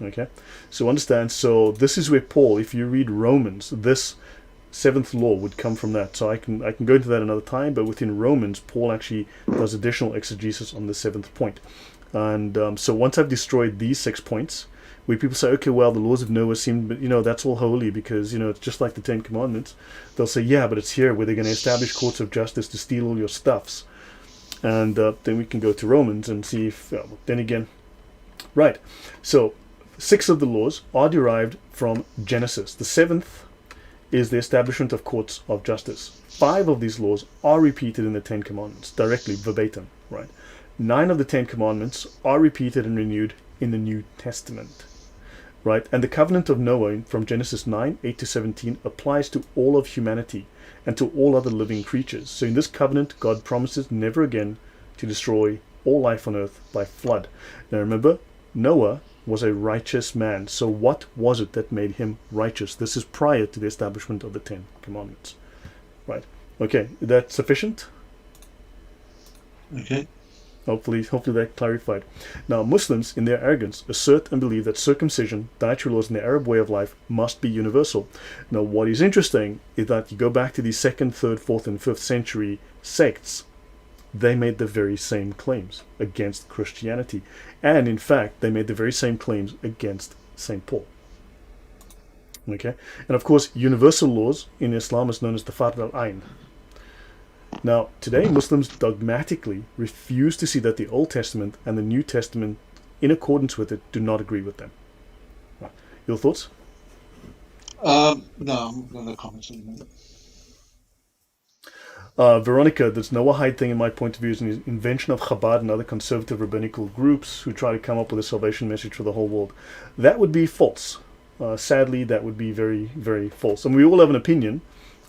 Okay? So understand, so this is where Paul, if you read Romans, this 7th law would come from that. So I can go into that another time, but within Romans, Paul actually does additional exegesis on the 7th point. And so once I've destroyed these 6 points, where people say, okay, well, the laws of Noah seem, that's all holy because, it's just like the 10 Commandments. They'll say, yeah, but it's here where they're going to establish courts of justice to steal all your stuffs. And then we can go to Romans and see if, then again, right. So 6 of the laws are derived from Genesis. The 7th is the establishment of courts of justice. 5 of these laws are repeated in the 10 Commandments, directly, verbatim, right? 9 of the 10 Commandments are repeated and renewed in the New Testament, right? And the covenant of Noah from Genesis 9, 8 to 17 applies to all of humanity and to all other living creatures. So in this covenant, God promises never again to destroy all life on earth by flood. Now remember, Noah was a righteous man. So what was it that made him righteous? This is prior to the establishment of the 10 Commandments, right? Okay, is that sufficient? Okay. Hopefully that clarified. Now, Muslims, in their arrogance, assert and believe that circumcision, dietary laws, and the Arab way of life must be universal. Now, what is interesting is that you go back to the 2nd, 3rd, 4th, and 5th century sects, they made the very same claims against Christianity. And, in fact, they made the very same claims against St. Paul. Okay? And, of course, universal laws in Islam is known as the Fard al-Ain. Now, today, Muslims dogmatically refuse to see that the Old Testament and the New Testament, in accordance with it, do not agree with them. Right. Your thoughts? No, I'm going to comment on that. Veronica, this Noahide thing, in my point of view, is an invention of Chabad and other conservative rabbinical groups who try to come up with a salvation message for the whole world. That would be false. Sadly, that would be very, very false. And we all have an opinion.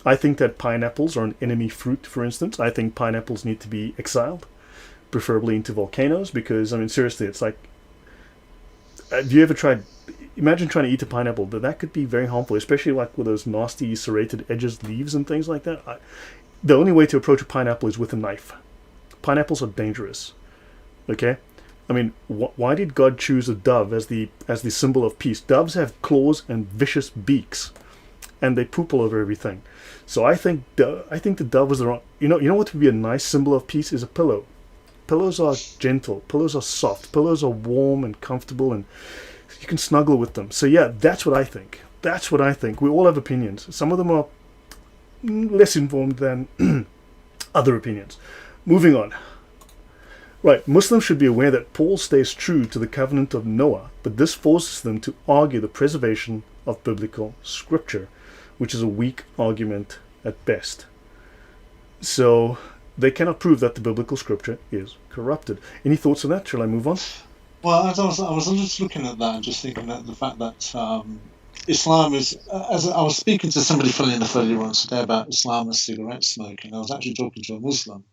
I think that pineapples are an enemy fruit, for instance. I think pineapples need to be exiled, preferably into volcanoes, because, I mean, seriously, it's like, have you ever tried, imagine trying to eat a pineapple, that could be very harmful, especially like with those nasty serrated edges, leaves and things like that. The only way to approach a pineapple is with a knife. Pineapples are dangerous. Okay? I mean, why did God choose a dove as the symbol of peace? Doves have claws and vicious beaks, and they poop all over everything. So I think the dove was the wrong. You know what would be a nice symbol of peace is a pillow. Pillows are gentle. Pillows are soft. Pillows are warm and comfortable, and you can snuggle with them. So yeah, that's what I think. That's what I think. We all have opinions. Some of them are less informed than other opinions. Moving on. Right, Muslims should be aware that Paul stays true to the covenant of Noah, but this forces them to argue the preservation of biblical scripture, which is a weak argument at best. So they cannot prove that the biblical scripture is corrupted. Any thoughts on that? Shall I move on? Well, as I was just looking at that and just thinking that the fact that Islam is, as I was speaking to somebody funny enough earlier on today about Islam and cigarette smoking, I was actually talking to a Muslim,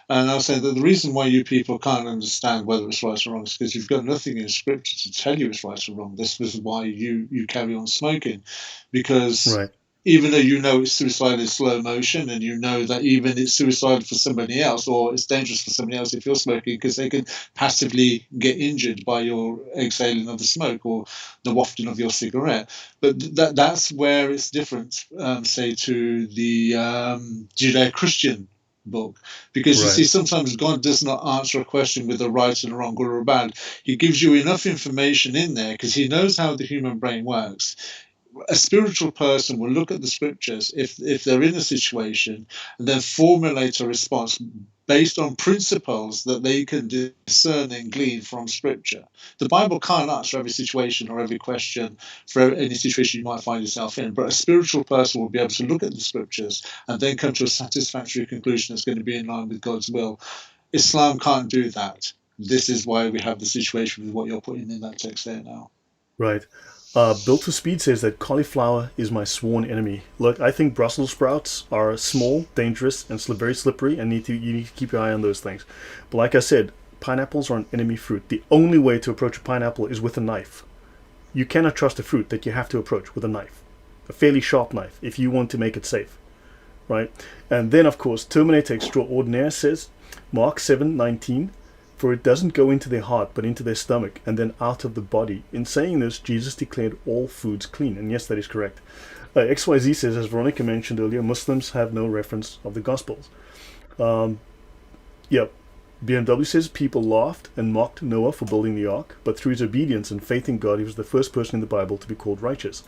and I was saying that the reason why you people can't understand whether it's right or wrong is because you've got nothing in scripture to tell you it's right or wrong. This is why you carry on smoking, because Right. even though you know it's suicide in slow motion, and you know that even it's suicide for somebody else, or it's dangerous for somebody else if you're smoking, because they can passively get injured by your exhaling of the smoke or the wafting of your cigarette. But that's where it's different, say, to the Judeo-Christian book, because you Right. see, sometimes God does not answer a question with a right and a wrong, good or a bad. He gives you enough information in there because he knows how the human brain works. A spiritual person will look at the scriptures if they're in a situation and then formulate a response based on principles that they can discern and glean from scripture. The Bible can't answer every situation or every question for any situation you might find yourself in, but a spiritual person will be able to look at the scriptures and then come to a satisfactory conclusion that's going to be in line with God's will. Islam can't do that. This is why we have the situation with what you're putting in that text there now. Right. Built to Speed says that cauliflower is my sworn enemy. Look, I think Brussels sprouts are small, dangerous, and very slippery, and you need to keep your eye on those things. But like I said, pineapples are an enemy fruit. The only way to approach a pineapple is with a knife. You cannot trust a fruit that you have to approach with a knife, a fairly sharp knife, if you want to make it safe. Right? And then, of course, Terminator Extraordinaire says, Mark 7:19. For it doesn't go into their heart, but into their stomach, and then out of the body. In saying this, Jesus declared all foods clean. And yes, that is correct. XYZ says, as Veronica mentioned earlier, Muslims have no reference of the Gospels. Yep. BMW says, people laughed and mocked Noah for building the ark, but through his obedience and faith in God, he was the first person in the Bible to be called righteous.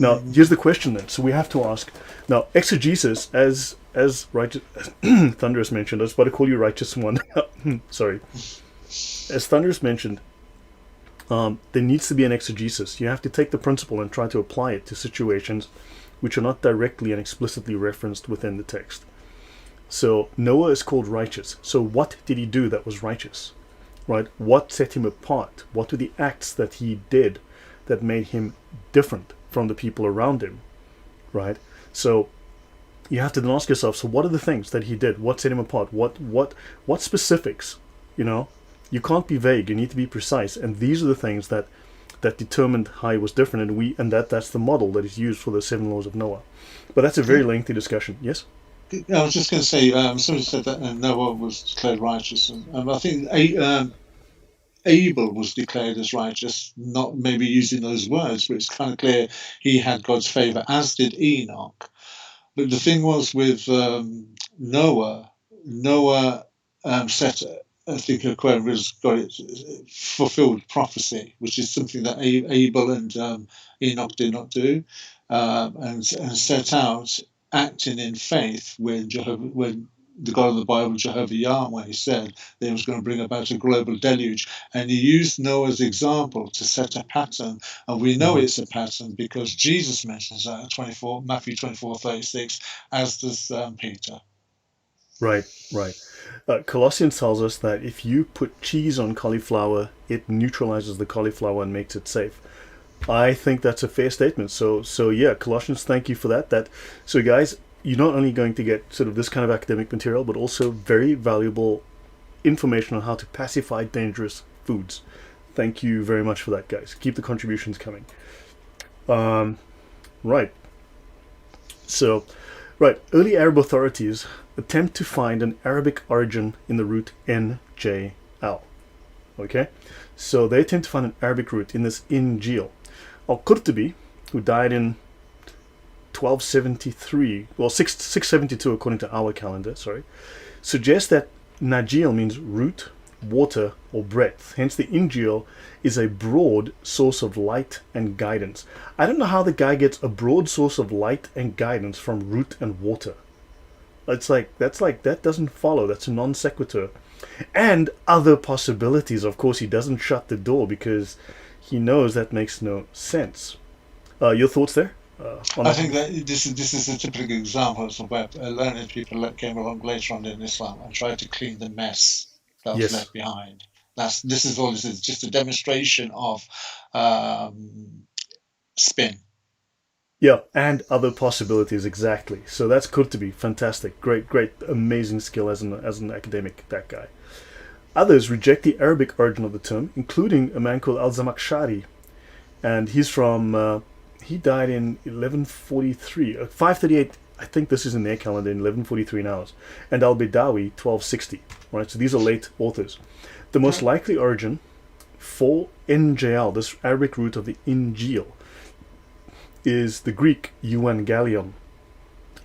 Now, here's the question then. So we have to ask, now, exegesis, as righteous, Thunderous mentioned, I was about to call you righteous one. Sorry. As Thunderous mentioned, there needs to be an exegesis. You have to take the principle and try to apply it to situations which are not directly and explicitly referenced within the text. So Noah is called righteous. So what did he do that was righteous? Right? What set him apart? What were the acts that he did that made him different from the people around him? Right? So you have to then ask yourself, so what are the things that he did? What set him apart? What specifics? You know? You can't be vague, you need to be precise. And these are the things that determined how he was different, and that's the model that is used for the 7 laws of Noah. But that's a very lengthy discussion. Yes? I was just going to say, somebody said that Noah was declared righteous, and I think Abel was declared as righteous, not maybe using those words, but it's kind of clear he had God's favour, as did Enoch. But the thing was with Noah set, I think, has got it fulfilled prophecy, which is something that Abel and Enoch did not do, and set out acting in faith when the God of the Bible, Jehovah Yahweh, said that he was going to bring about a global deluge. And he used Noah's example to set a pattern. And we know it's a pattern because Jesus mentions that in Matthew 24:36, as does Peter. Right. Colossians tells us that if you put cheese on cauliflower, it neutralizes the cauliflower and makes it safe. I think that's a fair statement. So yeah, Colossians, thank you for that. So guys, you're not only going to get sort of this kind of academic material, but also very valuable information on how to pacify dangerous foods. Thank you very much for that, guys. Keep the contributions coming. Right. So, right, early Arab authorities attempt to find an Arabic origin in the root NJL. Okay, so they attempt to find an Arabic root in this Injeel. Al-Qurtubi, who died in 1273, well 672 according to our calendar, sorry, suggests that Najil means root, water, or breadth. Hence the Injil is a broad source of light and guidance. I don't know how the guy gets a broad source of light and guidance from root and water. That doesn't follow. That's a non sequitur. And other possibilities. Of course, he doesn't shut the door because he knows that makes no sense. Your thoughts there? I think that this is a typical example of where learned people that came along later on in Islam and tried to clean the mess that was left behind. This is just a demonstration of spin. Yeah, and other possibilities, exactly. So that's Qurtubi, fantastic, great, amazing skill as an academic, that guy. Others reject the Arabic origin of the term, including a man called Al-Zamakhshari, and he's from, he died in 1143, 538, I think this is in their calendar, in 1143 in ours, and Al-Bidawi, 1260, right? So these are late authors. The most likely origin for NJL, this Arabic root of the Injeel, is the Greek euangelion,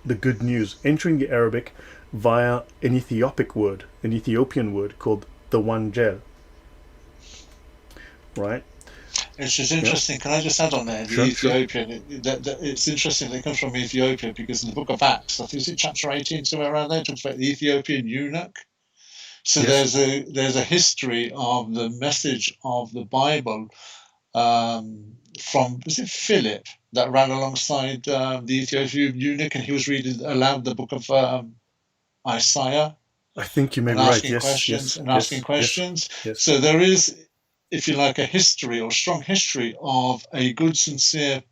the good news, entering the Arabic via an Ethiopian word called the Wangel. Right? It's just interesting. Can I just add on there? The Ethiopian. It's interesting they come from Ethiopia because in the book of Acts, I think it's in chapter 18, somewhere around there, it talks about the Ethiopian eunuch. So there's a history of the message of the Bible from, was it Philip that ran alongside the Ethiopian eunuch, and he was reading aloud the book of Isaiah. I think you may be right. Asking questions. Yes. So there is, if you like, a history or strong history of a good, sincere,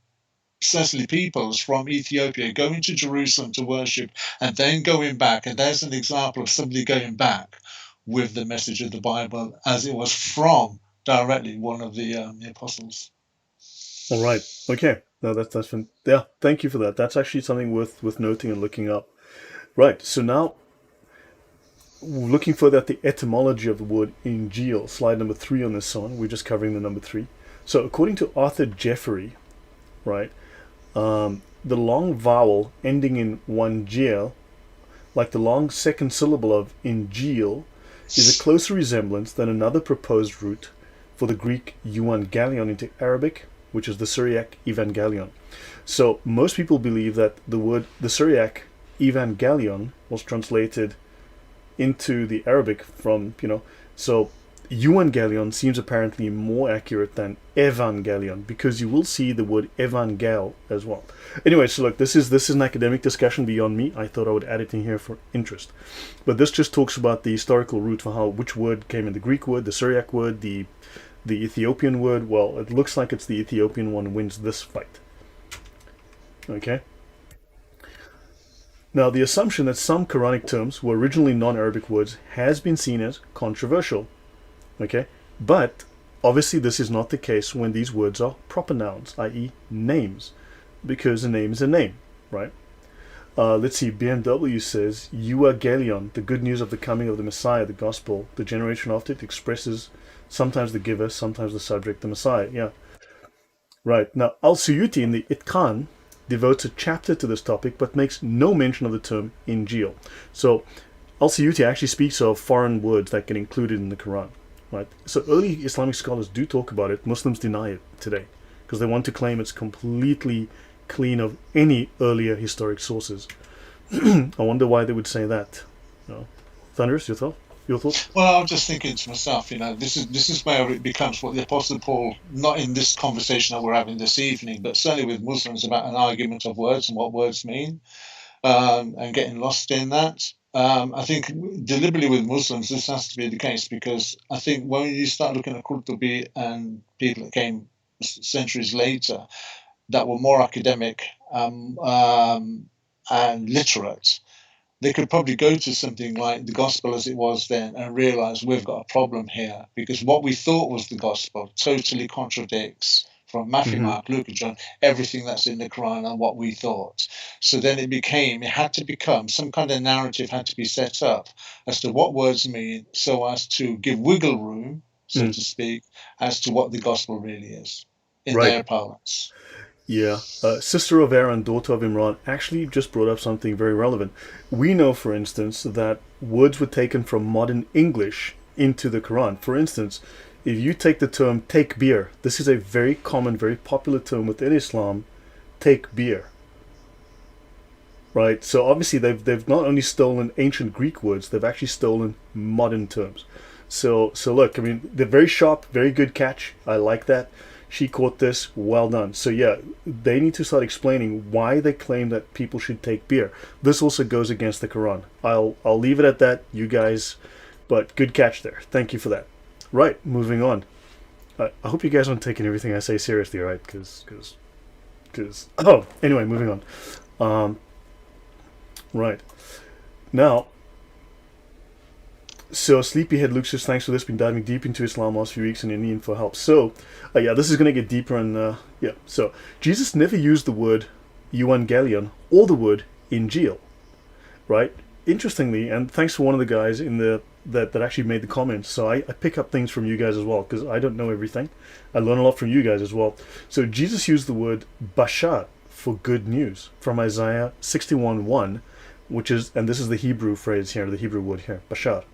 certainly peoples from Ethiopia going to Jerusalem to worship and then going back. And there's an example of somebody going back with the message of the Bible as it was from directly one of the apostles. All right. Okay. No, that's fun. Yeah. Thank you for that. That's actually something worth noting and looking up. Right. So now, looking further at the etymology of the word Injeel, slide number 3 on this one. We're just covering the number 3. So according to Arthur Jeffery, right, the long vowel ending in Wangel, like the long second syllable of Injeel, is a closer resemblance than another proposed root for the Greek euangelion into Arabic, which is the Syriac evangelion. So most people believe that the Syriac evangelion was translated into the Arabic from, so euangelion seems apparently more accurate than evangelion, because you will see the word evangel as well. Anyway, so look, this is an academic discussion beyond me. I thought I would add it in here for interest. But this just talks about the historical root for which word came in, the Greek word, the Syriac word, the Ethiopian word. Well, it looks like it's the Ethiopian one wins this fight. Okay? Now, the assumption that some Quranic terms were originally non-Arabic words has been seen as controversial. Okay? But obviously this is not the case when these words are proper nouns, i.e. names, because a name is a name, right? Let's see, BMW says, euangelion, the good news of the coming of the Messiah, the gospel, the generation after it expresses sometimes the giver, sometimes the subject, the Messiah. Yeah. Right. Now, Al-Suyuti in the Itqan devotes a chapter to this topic, but makes no mention of the term Injeel. So, Al-Suyuti actually speaks of foreign words that get included in the Quran. Right? So early Islamic scholars do talk about it. Muslims deny it today because they want to claim it's completely clean of any earlier historic sources. I wonder why they would say that. Thunderous, your thoughts? Well, I'm just thinking to myself, this is where it becomes what the Apostle Paul, not in this conversation that we're having this evening, but certainly with Muslims, about an argument of words and what words mean, and getting lost in that. I think deliberately with Muslims, this has to be the case, because I think when you start looking at Qurtubi and people that came centuries later that were more academic and literate, they could probably go to something like the gospel as it was then and realize we've got a problem here, because what we thought was the gospel totally contradicts, from Matthew, Mm-hmm. Mark, Luke, and John, everything that's in the Quran and what we thought. So then it had to become some kind of narrative had to be set up as to what words mean, so as to give wiggle room, so Mm. to speak, as to what the gospel really is in Right. their parlance. Yeah. Sister of Aaron, daughter of Imran, actually just brought up something very relevant. We know, for instance, that words were taken from modern English into the Quran. For instance, if you take the term take beer, this is a very common, very popular term within Islam, take beer. Right? So obviously they've not only stolen ancient Greek words, they've actually stolen modern terms. So look, I mean, they're very sharp, very good catch. I like that. She caught this, well done. So yeah, they need to start explaining why they claim that people should take beer. This also goes against the Quran. I'll leave it at that, you guys, but good catch there. Thank you for that. Right, moving on. I hope you guys aren't taking everything I say seriously, right? Because oh, anyway, moving on. Right. Now, so Sleepyhead Luke says, thanks for this. Been diving deep into Islam last few weeks and in need for help. So, yeah, this is going to get deeper and, yeah. So, Jesus never used the word evangelion or the word Injeel, right? Interestingly, and thanks for one of the guys in the that actually made the comments. So I pick up things from you guys as well, because I don't know everything. I learn a lot from you guys as well. So Jesus used the word bashar for good news from Isaiah 61:1, which is, and this is the Hebrew phrase here, the Hebrew word here, bashar.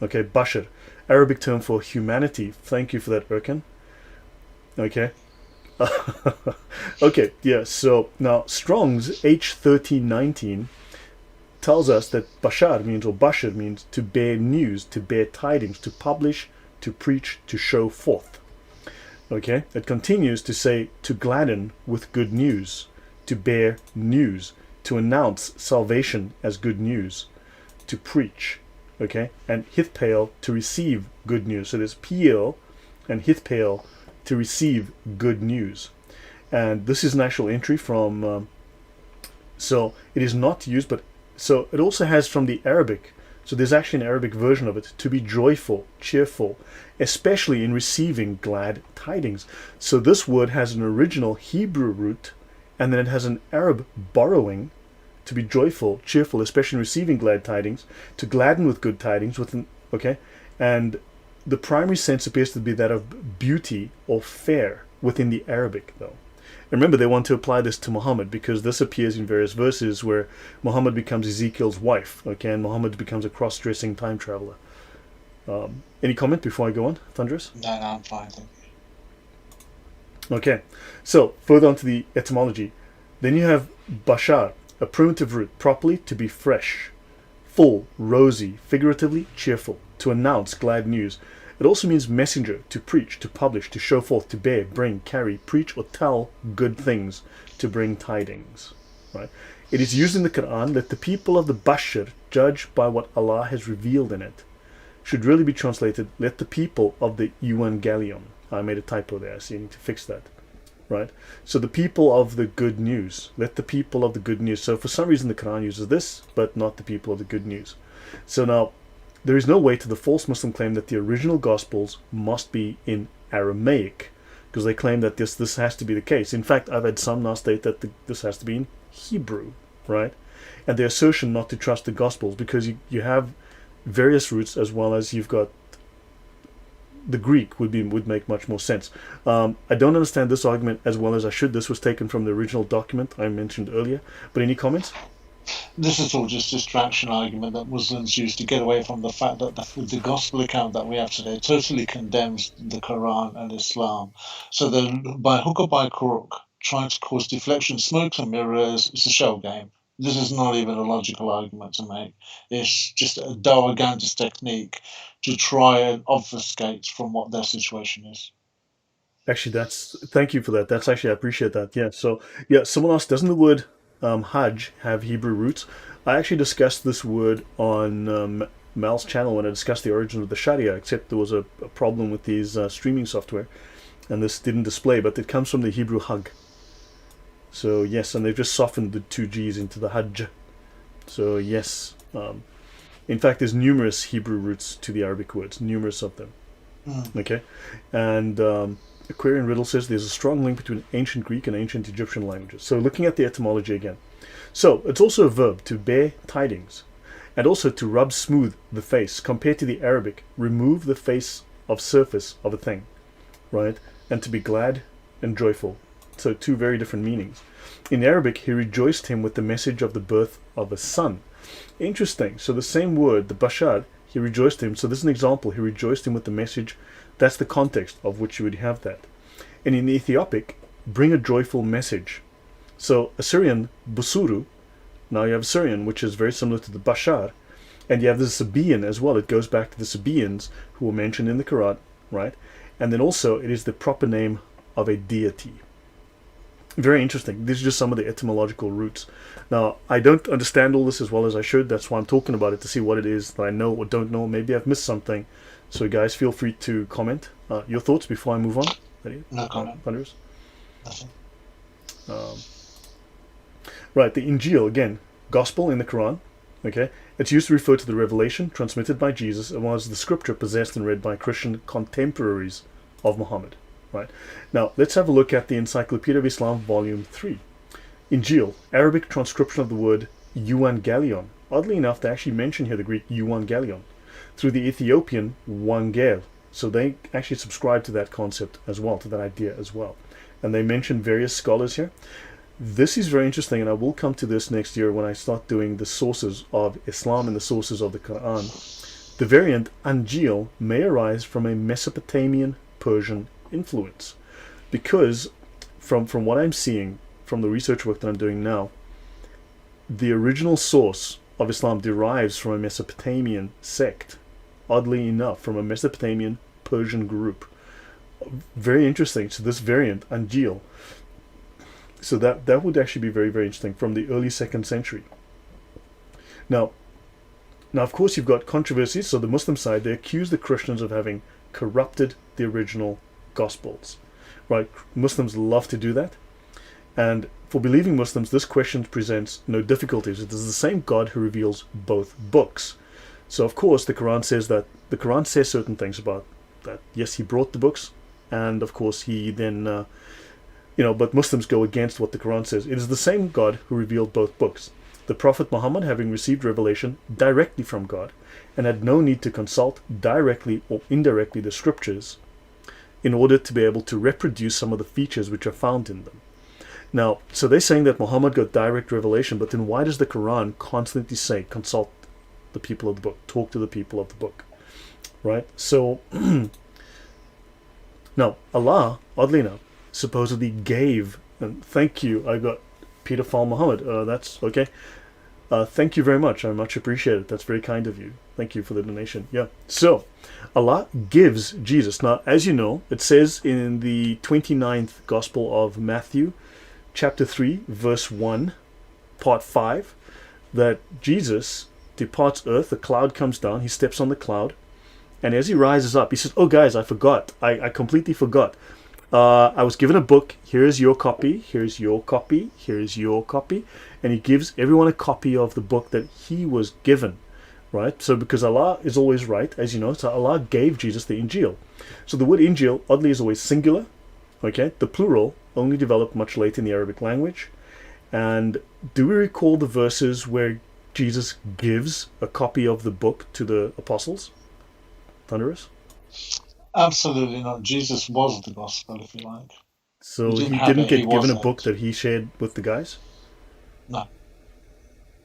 Okay, bashar, Arabic term for humanity. Thank you for that, Erkan. Okay. Okay, yeah, so now Strong's H1319 tells us that bashar means, or bashar means to bear news, to bear tidings, to publish, to preach, to show forth. Okay, it continues to say to gladden with good news, to bear news, to announce salvation as good news, to preach. Okay, and hithpail, to receive good news. So there's peel and hithpail, to receive good news. And this is an actual entry from, so it is not used, but so it also has from the Arabic. So there's actually an Arabic version of it, to be joyful, cheerful, especially in receiving glad tidings. So this word has an original Hebrew root, and then it has an Arab borrowing, to be joyful, cheerful, especially in receiving glad tidings, to gladden with good tidings, okay? And the primary sense appears to be that of beauty or fair within the Arabic, though. And remember, they want to apply this to Muhammad, because this appears in various verses where Muhammad becomes Ezekiel's wife, okay, and Muhammad becomes a cross-dressing time traveler. Any comment before I go on, Thunderous? No, I'm fine, thank you. Okay, so further on to the etymology. Then you have bashar, a primitive root, properly to be fresh, full, rosy, figuratively cheerful, to announce glad news. It also means messenger, to preach, to publish, to show forth, to bear, bring, carry, preach, or tell good things, to bring tidings. Right? It is used in the Qur'an. Let the people of the Bashar judge by what Allah has revealed in it. Should really be translated, let the people of the Evangelion. I made a typo there, so you need to fix that. Right? So the people of the good news. Let the people of the good news. So for some reason the Quran uses this, but not the people of the good news. So now, there is no way to the false Muslim claim that the original Gospels must be in Aramaic, because they claim that this has to be the case. In fact, I've had some now state that this has to be in Hebrew, right? And the assertion not to trust the Gospels, because you have various roots, as well as you've got the Greek would make much more sense. I don't understand this argument as well as I should. This was taken from the original document I mentioned earlier. But any comments? This is all just distraction argument that Muslims use to get away from the fact that the gospel account that we have today totally condemns the Quran and Islam. So by hook or by crook, trying to cause deflection, smoke and mirrors, it's a shell game. This is not even a logical argument to make. It's just a dawagandist technique to try and obfuscate from what their situation is. Actually, thank you for that. That's actually, I appreciate that. Yeah. So yeah, someone asked, doesn't the word Hajj have Hebrew roots? I actually discussed this word on Mal's channel when I discussed the origin of the Sharia, except there was a problem with these streaming software. and this didn't display, but it comes from the Hebrew hag. So yes, and they've just softened the two G's into the hajj. So yes, in fact, there's numerous Hebrew roots to the Arabic words, numerous of them. Okay, and Aquarian Riddle says there's a strong link between ancient Greek and ancient Egyptian languages. So looking at the etymology again. So it's also a verb to bear tidings, and also to rub smooth the face. Compared to the Arabic, remove the face of surface of a thing, right? And to be glad and joyful. So two very different meanings. In Arabic, he rejoiced him with the message of the birth of a son. Interesting. So the same word, the bashar, he rejoiced him. So this is an example. He rejoiced him with the message. That's the context of which you would have that. And in the Ethiopic, bring a joyful message. So Assyrian, busuru. Now you have Assyrian, which is very similar to the bashar. And you have the Sabaean as well. It goes back to the Sabaeans who were mentioned in the Qur'an, right? And then also it is the proper name of a deity. Very interesting. These are just some of the etymological roots. Now, I don't understand all this as well as I should. That's why I'm talking about it, to see what it is that I know or don't know. Maybe I've missed something. So guys, feel free to comment. Your thoughts before I move on? No comment. Thunderous? Nothing. Right, the Injeel, again, gospel in the Quran. Okay, it's used to refer to the revelation transmitted by Jesus and was the scripture possessed and read by Christian contemporaries of Muhammad. Right. Now, let's have a look at the Encyclopaedia of Islam, Volume 3. Injeel, Arabic transcription of the word euangelion. Oddly enough, they actually mention here the Greek euangelion through the Ethiopian wangel. So they actually subscribe to that concept as well, to that idea as well. And they mention various scholars here. This is very interesting, and I will come to this next year when I start doing the sources of Islam and the sources of the Qur'an. The variant Injeel may arise from a Mesopotamian Persian influence, because from what I'm seeing from the research work that I'm doing now, the original source of Islam derives from a Mesopotamian sect, oddly enough, from a Mesopotamian Persian group. Very interesting. So this variant, Injeel, so that would actually be very, very interesting, from the early 2nd century. Now of course you've got controversies. So the Muslim side, they accuse the Christians of having corrupted the original Gospels, right? Muslims love to do that, and for believing Muslims, this question presents no difficulties. It is the same God who reveals both books. So of course the Quran says that the Quran says certain things about that. Yes, he brought the books, and of course he then but Muslims go against what the Quran says. It is the same God who revealed both books. The Prophet Muhammad, having received revelation directly from God and had no need to consult directly or indirectly the scriptures in order to be able to reproduce some of the features which are found in them. Now, so they're saying that Muhammad got direct revelation, but then why does the Quran constantly say, consult the people of the book, talk to the people of the book, right? So, now, Allah, oddly enough, supposedly gave, and thank you, I got Peter Fall Muhammad, that's okay. Thank you very much, I much appreciate it. That's very kind of you. Thank you for the donation. Yeah. So, Allah gives Jesus. Now, as you know, it says in the 29th Gospel of Matthew, chapter 3, verse 1, part 5, that Jesus departs earth, the cloud comes down, he steps on the cloud, and as he rises up, he says, oh guys, I forgot. I completely forgot. I was given a book. Here's your copy. Here's your copy. Here's your copy. And he gives everyone a copy of the book that he was given, right? So because Allah is always right, as you know, so Allah gave Jesus the Injeel. So the word Injeel, oddly, is always singular, okay? The plural only developed much later in the Arabic language. And do we recall the verses where Jesus gives a copy of the book to the apostles? Thunderous? Absolutely not. Jesus was the gospel, if you like. So He didn't he have didn't it, he get given a was book it. that he shared with the guys? No.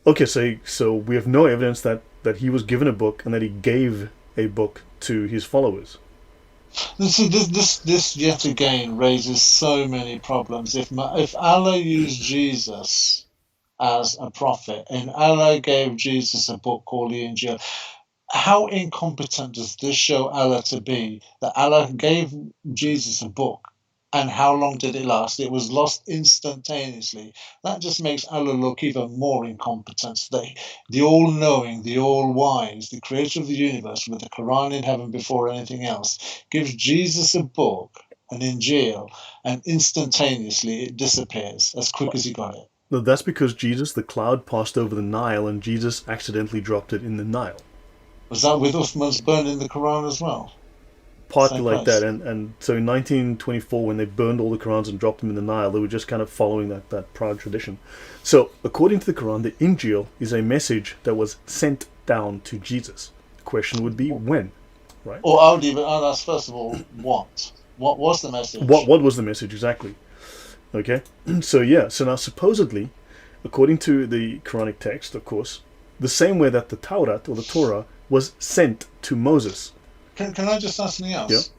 Okay, so we have no evidence that he was given a book and that he gave a book to his followers. This yet again raises so many problems. If Allah used Jesus as a prophet and Allah gave Jesus a book called the Injil, how incompetent does this show Allah to be, that Allah gave Jesus a book, and how long did it last? It was lost instantaneously. That just makes Allah look even more incompetent. The all-knowing, the all-wise, the creator of the universe, with the Quran in heaven before anything else, gives Jesus a book an Injeel, and instantaneously it disappears as quick as you got it. No, that's because the cloud passed over the Nile and Jesus accidentally dropped it in the Nile. Was that with Uthman's burning the Quran as well? Partly Same like place. that, and so in 1924, when they burned all the Qurans and dropped them in the Nile, they were just kind of following that proud tradition. So, according to the Quran, the Injil is a message that was sent down to Jesus. The question would be when, right? Or I would even ask, first of all, what? What was the message? What was the message exactly? Okay, so now supposedly, according to the Quranic text, of course, the same way that the Taurat or the Torah was sent to Moses. Can I just ask something else?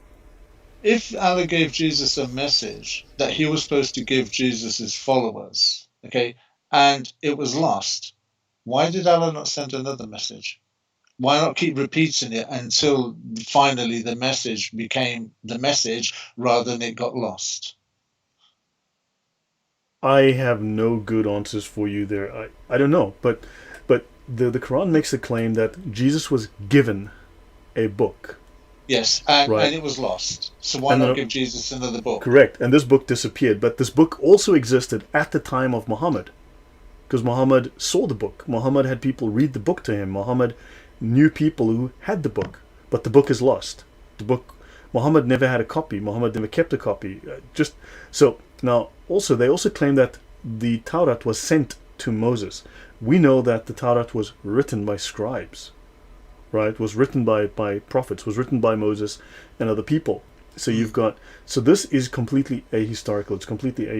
Yeah. If Allah gave Jesus a message that he was supposed to give Jesus' followers, okay, and it was lost, why did Allah not send another message? Why not keep repeating it until finally the message became the message rather than it got lost? I have no good answers for you there. I don't know, but the Quran makes the claim that Jesus was given a book. Yes, and Right. it was lost. So why not give Jesus another book? Correct, and this book disappeared, but this book also existed at the time of Muhammad, because Muhammad saw the book. Muhammad had people read the book to him. Muhammad knew people who had the book, but the book is lost. The book, Muhammad never had a copy. Muhammad never kept a copy. Just so now, also they also claim that the Taurat was sent to Moses. We know that the Taurat was written by scribes, right? Was written by prophets. Was written by Moses and other people. So you've got, so this is completely ahistorical. It's completely a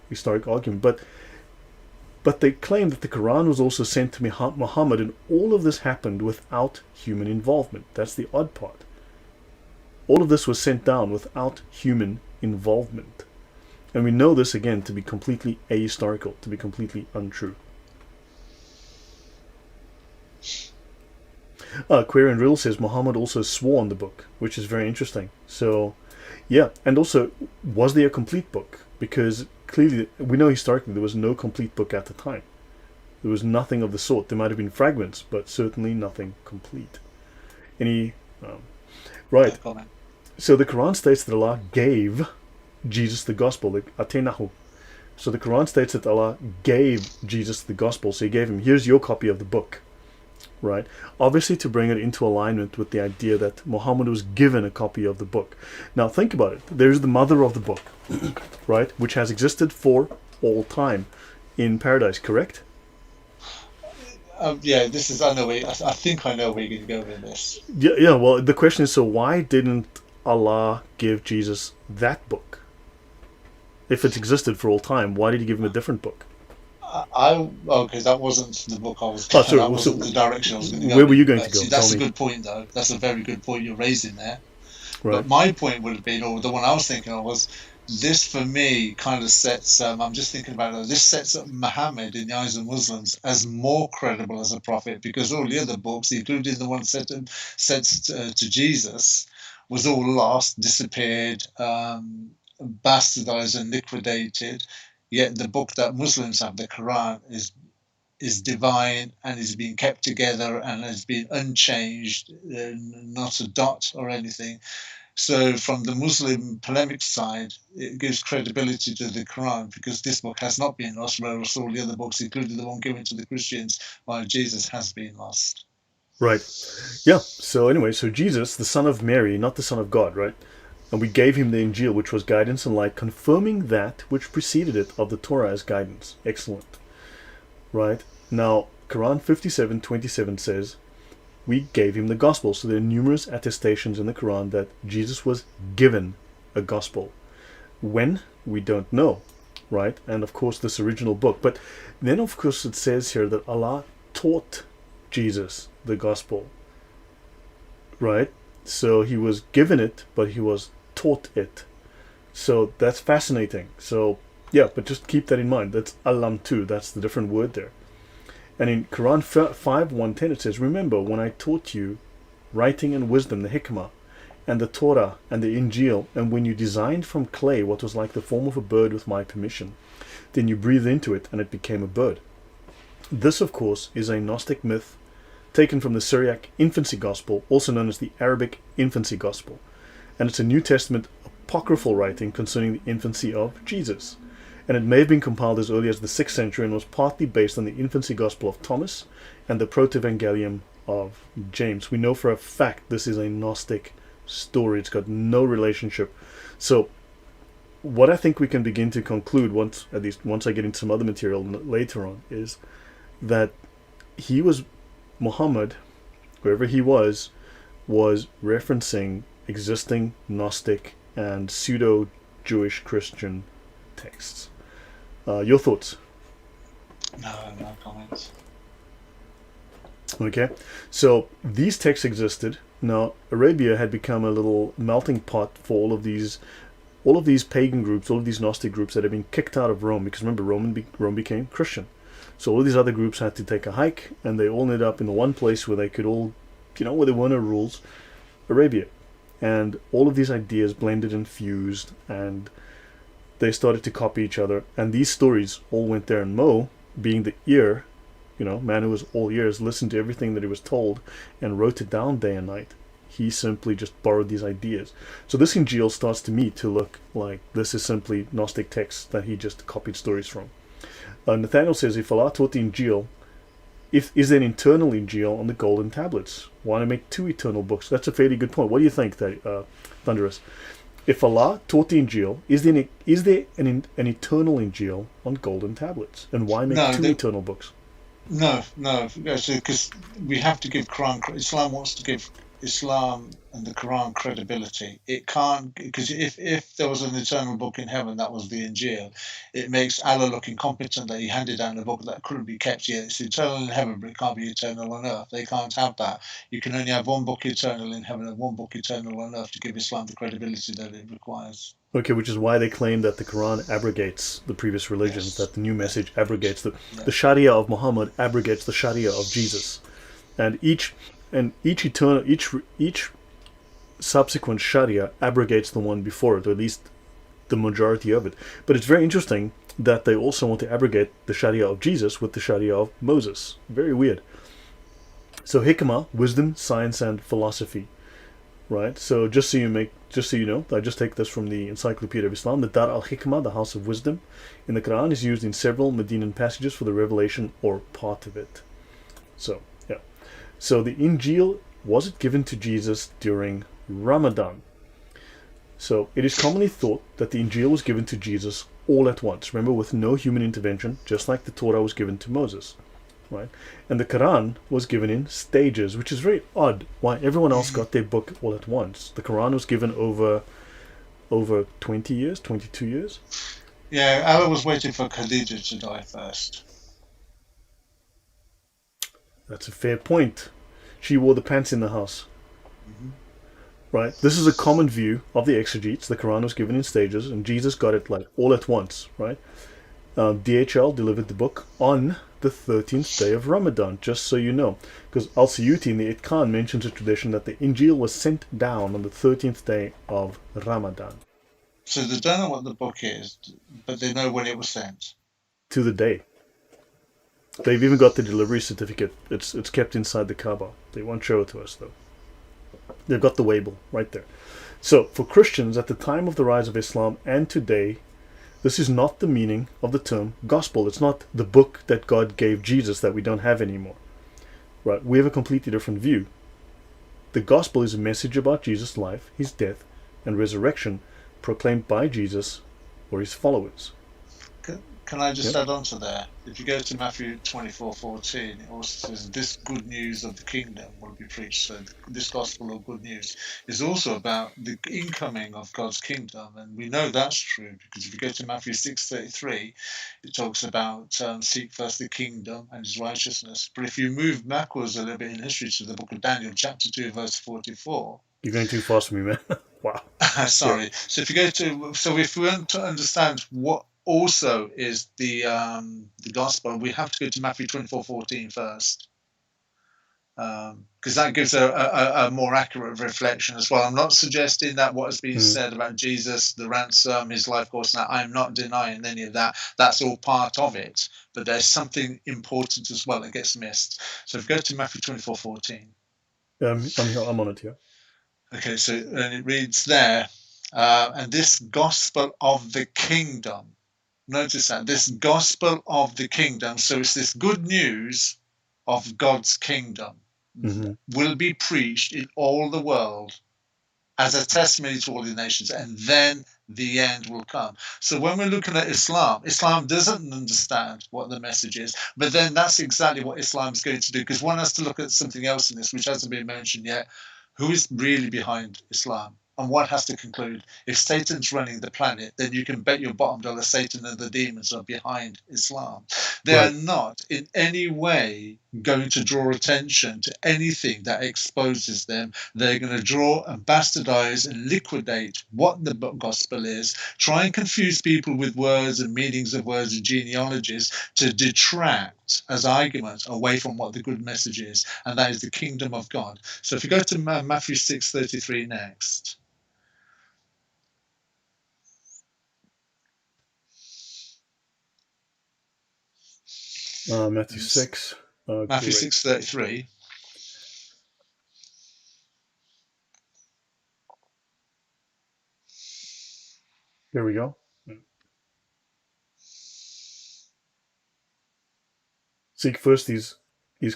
historic argument, but they claim that the Quran was also sent to Muhammad, and all of this happened without human involvement. That's the odd part. All of this was sent down without human involvement. And we know this, again, to be completely ahistorical, to be completely untrue. Queer and Real says Muhammad also swore on the book, which is very interesting. So, yeah. And also, was there a complete book? Because clearly, we know historically there was no complete book at the time. There was nothing of the sort. There might have been fragments, but certainly nothing complete. Right. So the Quran states that Allah gave Jesus the gospel, the Atenahu. So the Quran states that Allah gave Jesus the gospel. So he gave him, here's your copy of the book. Right? Obviously to bring it into alignment with the idea that Muhammad was given a copy of the book. Now think about it. There's the mother of the book, right? Which has existed for all time in paradise, correct? Yeah, this is, I think I know where you're going to go with this. Yeah, well, the question is, so why didn't Allah give Jesus that book? If it existed for all time, why did he give him a different book? Because that wasn't the book I was. Sorry, that wasn't the direction I was going to go. Where were you going to go? See, that's a good point, though. That's a very good point you're raising there. Right. But my point would have been, or the one I was thinking of, was this for me kind of sets. I'm just thinking about it. This sets up Muhammad in the eyes of Muslims as more credible as a prophet, because all the other books, including the one sent to Jesus, was all lost, disappeared, bastardized, and liquidated. Yet the book that Muslims have, the Quran, is divine and is being kept together and has been unchanged, not a dot or anything. So from the Muslim polemic side, it gives credibility to the Quran, because this book has not been lost, whereas all the other books, including the one given to the Christians by Jesus, has been lost. Right. Yeah. So anyway, so Jesus, the son of Mary, not the son of God, right? And we gave him the Injeel, which was guidance and light, confirming that which preceded it of the Torah as guidance. Excellent. Right? Now, Quran 57:27 says, we gave him the gospel. So there are numerous attestations in the Quran that Jesus was given a gospel. When? We don't know. Right? And of course, this original book. But then, of course, it says here that Allah taught Jesus the gospel. Right? So he was given it, but he was taught it. So that's fascinating. So yeah, but just keep that in mind. That's alam too. That's the different word there. And in Quran 5:110 it says, remember when I taught you writing and wisdom, the hikmah, and the Torah and the Injeel, and when you designed from clay what was like the form of a bird with my permission, then you breathed into it and it became a bird. This, of course, is a Gnostic myth taken from the Syriac infancy gospel, also known as the Arabic infancy gospel. And it's a New Testament apocryphal writing concerning the infancy of Jesus, and it may have been compiled as early as the 6th century and was partly based on the infancy gospel of Thomas and the Protevangelium of James. We know for a fact this is a Gnostic story. It's got no relationship. So what I think we can begin to conclude, once I get into some other material later on, is that Muhammad, wherever he was referencing existing Gnostic and pseudo-Jewish Christian texts. Your thoughts? No comments. Okay, so these texts existed. Now, Arabia had become a little melting pot for all of these pagan groups, all of these Gnostic groups that had been kicked out of Rome. Because remember, Rome became Christian. So all these other groups had to take a hike, and they all ended up in the one place where they could all, where there were no rules, Arabia. And all of these ideas blended and fused, and they started to copy each other. And these stories all went there. And Mo, being the ear, man who was all ears, listened to everything that he was told and wrote it down day and night. He simply just borrowed these ideas. So this Injeel starts to me to look like this is simply Gnostic texts that he just copied stories from. Nathaniel says, if Allah taught the Injeel, is there an internal Injeel on the golden tablets? Why not make 2 eternal books? That's a fairly good point. What do you think, Thunderous? If Allah taught the Injeel, is there an eternal Injeel on golden tablets? And why make 2 eternal books? No, because we have to give Quran. Islam wants to give Islam and the Quran credibility. It can't, because if there was an eternal book in heaven that was the Injeel, it makes Allah look incompetent that he handed down a book that couldn't be kept yet. It's eternal in heaven, but it can't be eternal on earth. They can't have that. You can only have one book eternal in heaven and one book eternal on earth to give Islam the credibility that it requires. Okay, which is why they claim that the Quran abrogates the previous religions, yes. That the new message abrogates the Sharia of Muhammad abrogates the Sharia of Jesus, and each subsequent Sharia abrogates the one before it, or at least the majority of it. But it's very interesting that they also want to abrogate the Sharia of Jesus with the Sharia of Moses. Very weird. So hikmah, wisdom, science, and philosophy. Right, so just so you know, I just take this from the Encyclopaedia of Islam. The Dar al-Hikmah, the House of Wisdom, in the Qur'an is used in several Medinan passages for the revelation or part of it. So, yeah. So the Injeel, was it given to Jesus during Ramadan? So it is commonly thought that the Injeel was given to Jesus all at once. Remember, with no human intervention, just like the Torah was given to Moses. Right, and the Quran was given in stages, which is very odd. Why everyone else got their book all at once? The Quran was given over 20 years, 22 years. Yeah, Allah was waiting for Khadija to die first. That's a fair point. She wore the pants in the house. Mm-hmm. Right. This is a common view of the exegetes. The Quran was given in stages, and Jesus got it like all at once. Right. DHL delivered the book on the 13th day of Ramadan, just so you know. Because Al-Suyuti in the Itqan mentions a tradition that the Injeel was sent down on the 13th day of Ramadan. So they don't know what the book is, but they know when it was sent. To the day. They've even got the delivery certificate. It's kept inside the Kaaba. They won't show it to us, though. They've got the label right there. So, for Christians, at the time of the rise of Islam and today, this is not the meaning of the term gospel. It's not the book that God gave Jesus that we don't have anymore. Right? We have a completely different view. The gospel is a message about Jesus' life, his death, and resurrection proclaimed by Jesus or his followers. Can I just add on to that? If you go to Matthew 24:14, it also says, this good news of the kingdom will be preached. So this gospel of good news is also about the incoming of God's kingdom. And we know that's true, because if you go to Matthew 6:33, it talks about seek first the kingdom and his righteousness. But if you move backwards a little bit in history to the book of Daniel, chapter 2, verse 44. You're going too fast for me, man. Wow. Sorry. Yeah. So if we want to understand what also is the gospel, we have to go to Matthew 24:14 first, because that gives a more accurate reflection as well. I'm not suggesting that what has been said about Jesus, the ransom, his life course, now I'm not denying any of that. That's all part of it, but there's something important as well that gets missed. So if we go to Matthew 24:14. I'm on it here. Okay, so and it reads there, And this gospel of the kingdom, notice that, this gospel of the kingdom, so it's this good news of God's kingdom, will be preached in all the world as a testimony to all the nations, and then the end will come. So when we're looking at Islam, Islam doesn't understand what the message is, but then that's exactly what Islam is going to do, because one has to look at something else in this, which hasn't been mentioned yet. Who is really behind Islam? And one has to conclude, if Satan's running the planet, then you can bet your bottom dollar Satan and the demons are behind Islam. They are not in any way going to draw attention to anything that exposes them. They're going to draw and bastardize and liquidate what the gospel is, try and confuse people with words and meanings of words and genealogies to detract as arguments away from what the good message is, and that is the kingdom of God. So if you go to Matthew 6:33 next. Matthew 6. Matthew 6:33. Here we go. Seek first his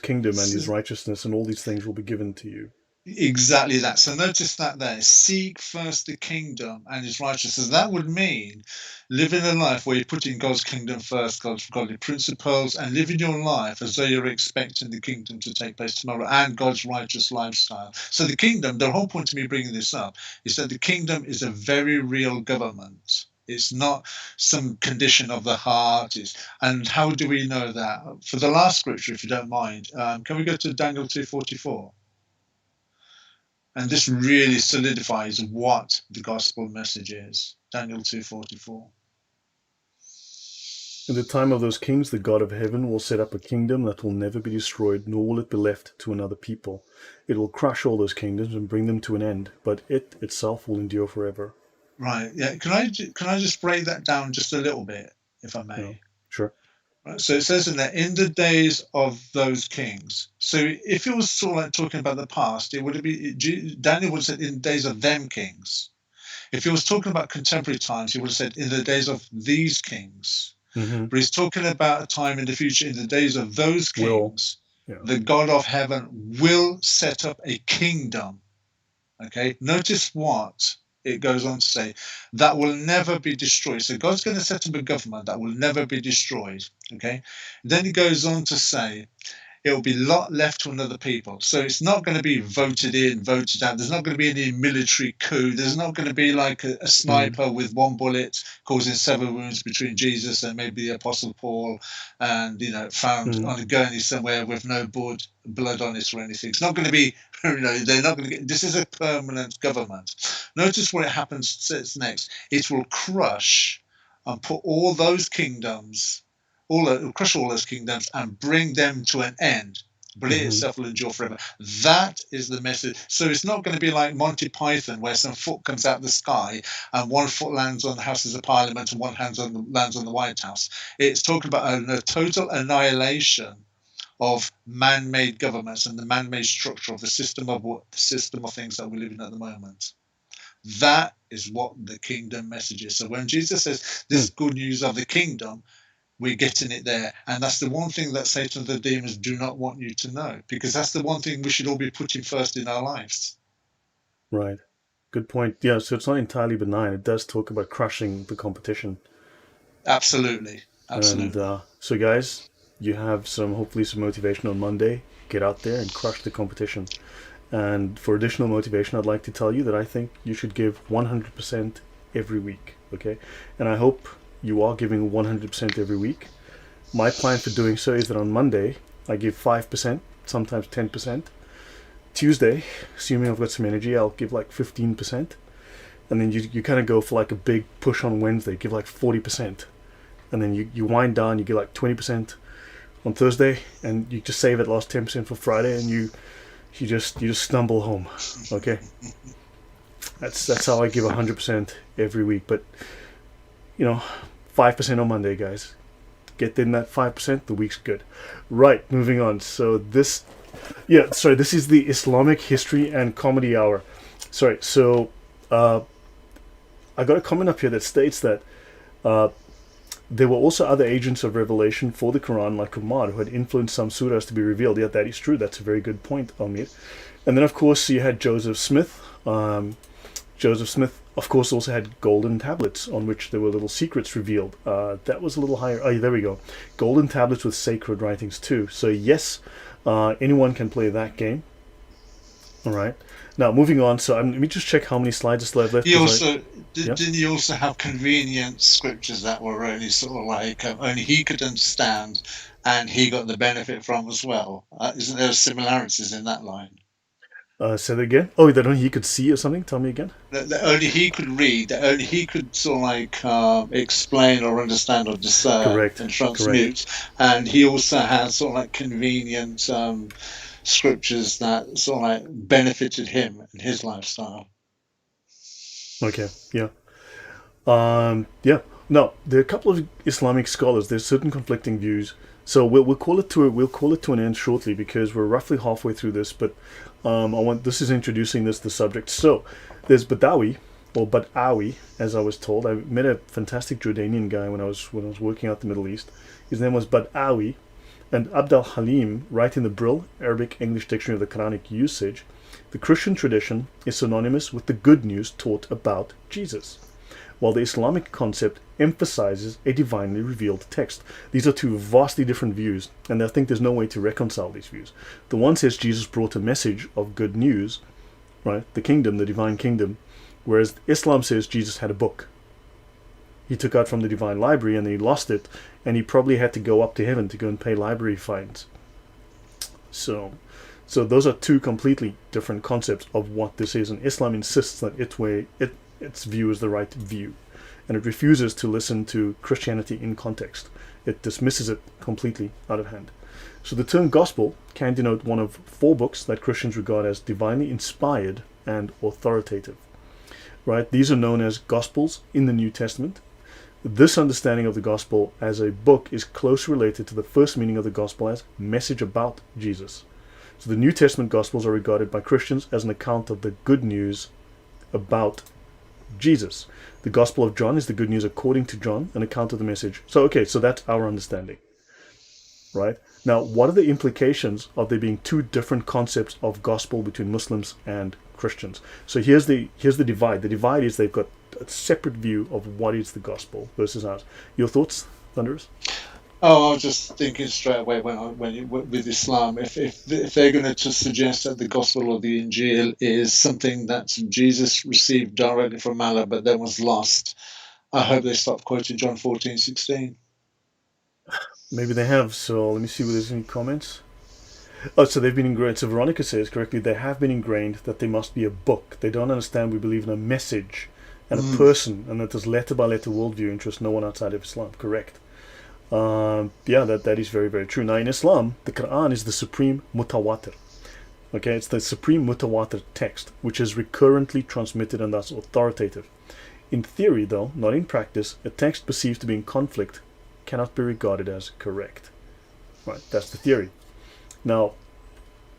kingdom and his righteousness, and all these things will be given to you. Exactly that. So notice that there. Seek first the kingdom and his righteousness. That would mean living a life where you're putting God's kingdom first, God's godly principles, and living your life as though you're expecting the kingdom to take place tomorrow, and God's righteous lifestyle. So the kingdom, the whole point of me bringing this up is that the kingdom is a very real government. It's not some condition of the heart. And how do we know that? For the last scripture, if you don't mind, can we go to Daniel 2:44? And this really solidifies what the gospel message is. Daniel 2:44. In the time of those kings, the God of heaven will set up a kingdom that will never be destroyed, nor will it be left to another people. It will crush all those kingdoms and bring them to an end, but it itself will endure forever. Right. Yeah. Can I just break that down just a little bit, if I may? Yeah, sure. Right. So it says in there, in the days of those kings. So if it was sort of like talking about the past, it would be Daniel would have said in the days of them kings. If he was talking about contemporary times, he would have said in the days of these kings. But he's talking about a time in the future, in the days of those kings, the God of heaven will set up a kingdom. Okay, notice what it goes on to say, that will never be destroyed. So God's going to set up a government that will never be destroyed. Okay, then it goes on to say, it will be left to another people. So it's not going to be voted in, voted out. There's not going to be any military coup. There's not going to be like a sniper with one bullet causing 7 wounds between Jesus and maybe the Apostle Paul, and found on a gurney somewhere with no blood on it or anything. It's not going to be, they're not going to get. This is a permanent government. Notice what it happens next. It will crush and put all those kingdoms. Crush all those kingdoms and bring them to an end, but it itself will endure forever. That is the message. So it's not going to be like Monty Python, where some foot comes out of the sky and one foot lands on the Houses of Parliament and one lands on the White House. It's talking about a total annihilation of man-made governments and the man-made structure of the system of things that we live in at the moment. That is what the kingdom message is. So when Jesus says this good news of the kingdom, we're getting it there. And that's the one thing that Satan and the demons do not want you to know, because that's the one thing we should all be putting first in our lives. Right. Good point. Yeah, so it's not entirely benign. It does talk about crushing the competition. Absolutely. Absolutely. And so guys, you have hopefully some motivation on Monday. Get out there and crush the competition. And for additional motivation, I'd like to tell you that I think you should give 100% every week. Okay? And I hope you are giving 100% every week. My plan for doing so is that on Monday, I give 5%, sometimes 10%. Tuesday, assuming I've got some energy, I'll give like 15%. And then you kind of go for like a big push on Wednesday, give like 40%. And then you wind down, you get like 20% on Thursday, and you just save that last 10% for Friday, and you just stumble home. Okay? That's how I give 100% every week. But 5% on Monday, guys. Get in that 5%, the week's good. Right, moving on. So this is the Islamic History and Comedy Hour. So I got a comment up here that states that uh, there were also other agents of revelation for the Quran, like Umar, who had influenced some surahs to be revealed. Yeah, that is true. That's a very good point, Amir. And then, of course, you had Joseph Smith. Joseph Smith, of course, also had golden tablets on which there were little secrets revealed. That was a little higher. Oh, there we go. Golden tablets with sacred writings too. So yes, anyone can play that game. All right. Now, moving on. So let me just check how many slides I still have left. He also Yeah. didn't he also have convenient scriptures that were only sort of like only he could understand, and he got the benefit from as well. Isn't there similarities in that line? Say that again. Oh, that only he could see or something? Tell me again. That only he could read, that only he could sort of like explain or understand or discern Correct. and transmute. And he also had sort of like convenient scriptures that sort of like benefited him in his lifestyle. Okay. Yeah. Yeah. Now, there are a couple of Islamic scholars. There's certain conflicting views. So we'll call it to an end shortly because we're roughly halfway through this. But this is introducing the subject. So there's Badawi or Badawi, as I was told. I met a fantastic Jordanian guy when I was working out the Middle East. His name was Badawi, and Abd al-Halim write in the Brill Arabic English Dictionary of the Quranic usage. The Christian tradition is synonymous with the good news taught about Jesus, while the Islamic concept emphasizes a divinely revealed text. These are two vastly different views, and I think there's no way to reconcile these views. The one says Jesus brought a message of good news, right? The kingdom, the divine kingdom, whereas Islam says Jesus had a book. He took out from the divine library and he lost it, and he probably had to go up to heaven to go and pay library fines. So those are two completely different concepts of what this is, and Islam insists that its view is the right view, and it refuses to listen to Christianity in context. It dismisses it completely out of hand. So the term gospel can denote one of four books that Christians regard as divinely inspired and authoritative. Right? These are known as gospels in the New Testament. This understanding of the gospel as a book is closely related to the first meaning of the gospel as message about Jesus. So the New Testament Gospels are regarded by Christians as an account of the good news about Jesus. The Gospel of John is the good news according to John, an account of the message. So that's our understanding. Right? Now, what are the implications of there being two different concepts of gospel between Muslims and Christians? So here's the divide. The divide is they've got a separate view of what is the gospel versus ours. Your thoughts, Thunderous? Oh, I was just thinking straight away with Islam, if they're going to suggest that the gospel of the Injeel is something that Jesus received directly from Allah but then was lost, I hope they stop quoting John 14:16. Maybe they have. So let me see whether there's any comments. Oh, so they've been ingrained. So Veronica says correctly, they have been ingrained that there must be a book. They don't understand we believe in a message and a person, and that there's letter by letter worldview interests no one outside of Islam. Correct. That is very, very true. Now, in Islam, the Qur'an is the supreme mutawatir. Okay, it's the supreme mutawatir text, which is recurrently transmitted and thus authoritative. In theory, though, not in practice, a text perceived to be in conflict cannot be regarded as correct. Right, that's the theory. Now,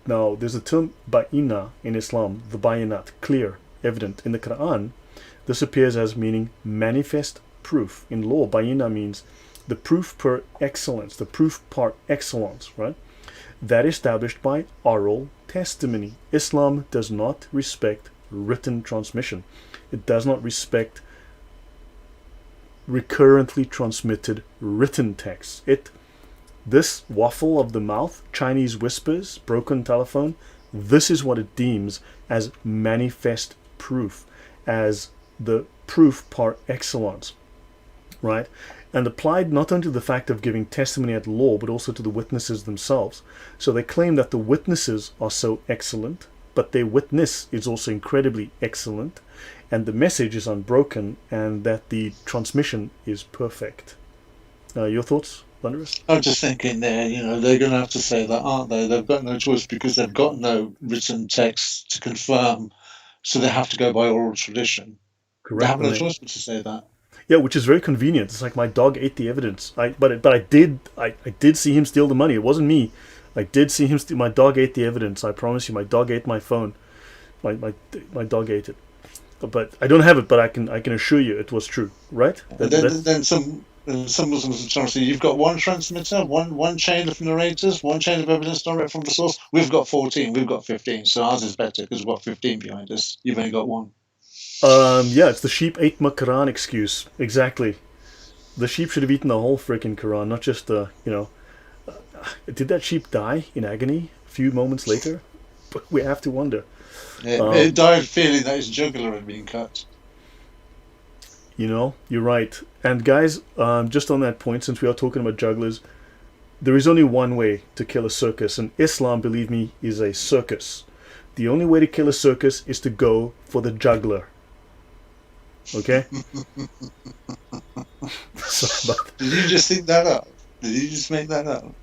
there's a term bayina in Islam, the bayinat, clear, evident. In the Qur'an, this appears as meaning manifest proof. In law, bayina means the proof per excellence, the proof par excellence, right? That established by oral testimony. Islam does not respect written transmission. It does not respect recurrently transmitted written texts. This waffle of the mouth, Chinese whispers, broken telephone, this is what it deems as manifest proof, as the proof par excellence, right? And applied not only to the fact of giving testimony at law, but also to the witnesses themselves. So they claim that the witnesses are so excellent, but their witness is also incredibly excellent, and the message is unbroken, and that the transmission is perfect. Your thoughts, Thunderous? I'm just thinking there, they're going to have to say that, aren't they? They've got no choice because they've got no written text to confirm, so they have to go by oral tradition. Correct. They have no choice but to say that. Yeah, which is very convenient. It's like my dog ate the evidence. But I did see him steal the money. It wasn't me. I did see him steal. My dog ate the evidence. I promise you, my dog ate my phone. My dog ate it. but I don't have it, but I can assure you it was true, right? And then some Muslims are trying to say you've got one transmitter, one chain of narrators, one chain of evidence direct from the source. We've got 14, we've got 15, so ours is better because we've got 15 behind us. You've only got one. Yeah, it's the sheep ate my Quran excuse. Exactly. The sheep should have eaten the whole freaking Quran, not just did that sheep die in agony a few moments later? But we have to wonder. It died feeling that its jugular had been cut. You're right. And guys, just on that point, since we are talking about jugglers, there is only one way to kill a circus, and Islam, believe me, is a circus. The only way to kill a circus is to go for the juggler. Okay? Did you just think that up? Did you just make that up?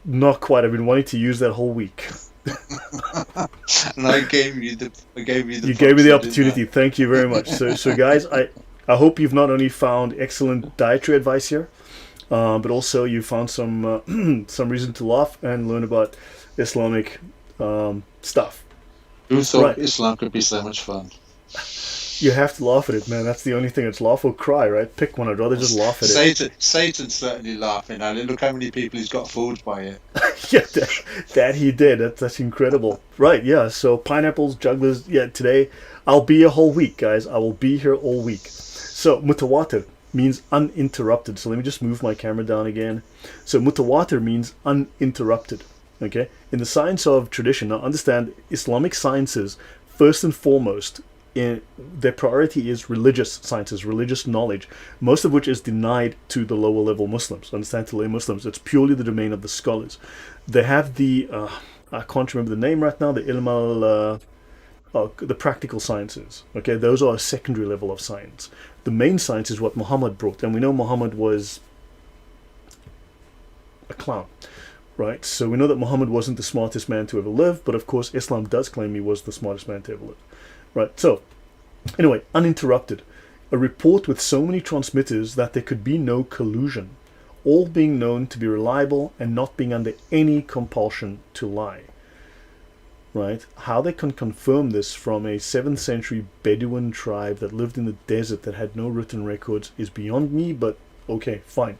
Not quite. I've been wanting to use that whole week. And I gave you the. You gave me the opportunity. Thank you very much. So guys, I hope you've not only found excellent dietary advice here, but also you found some some reason to laugh and learn about Islamic stuff. Who thought Islam could be so much fun? You have to laugh at it, man. That's the only thing. It's laugh or cry, right? Pick one. I'd rather just laugh at it. Satan's certainly laughing at it. Look how many people he's got fooled by it. Yeah, that he did. That's incredible. Right, yeah. So pineapples, jugglers. Yeah, today I'll be a whole week, guys. I will be here all week. So mutawatir means uninterrupted. So let me just move my camera down again. So mutawatir means uninterrupted. Okay? In the science of tradition, now understand Islamic sciences, first and foremost, their priority is religious sciences, religious knowledge, most of which is denied to the lower level Muslims. Understand, to lay Muslims, it's purely the domain of the scholars. They have the I can't remember the name right now, the the practical sciences. Okay, those are a secondary level of science. The main science is what Muhammad brought, and we know Muhammad was a clown, right? So we know that Muhammad wasn't the smartest man to ever live, but of course Islam does claim he was the smartest man to ever live. Right, so, anyway, uninterrupted. A report with so many transmitters that there could be no collusion, all being known to be reliable and not being under any compulsion to lie. Right? How they can confirm this from a 7th century Bedouin tribe that lived in the desert that had no written records is beyond me, but okay, fine.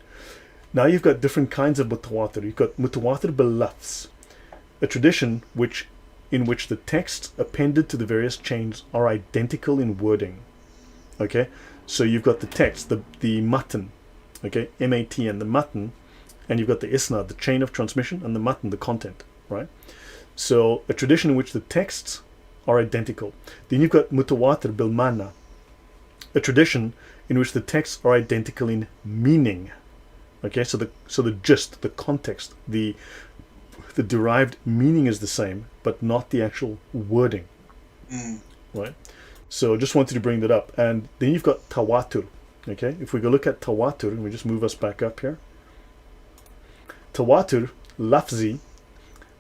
Now you've got different kinds of mutawatir. You've got mutawatir bil-lafz, a tradition in which the texts appended to the various chains are identical in wording. Okay, so you've got the text, the matan, okay, M-A-T-N, the matan, and you've got the isnad, the chain of transmission, and the matan, the content, right? So a tradition in which the texts are identical. Then you've got mutawatir bil mana, a tradition in which the texts are identical in meaning. Okay, so the gist, the context, the derived meaning is the same, but not the actual wording. Right? So just wanted to bring that up. And then you've got tawatur. Okay, if we go look at tawatur, and we just move us back up here. Tawatur, lafzi,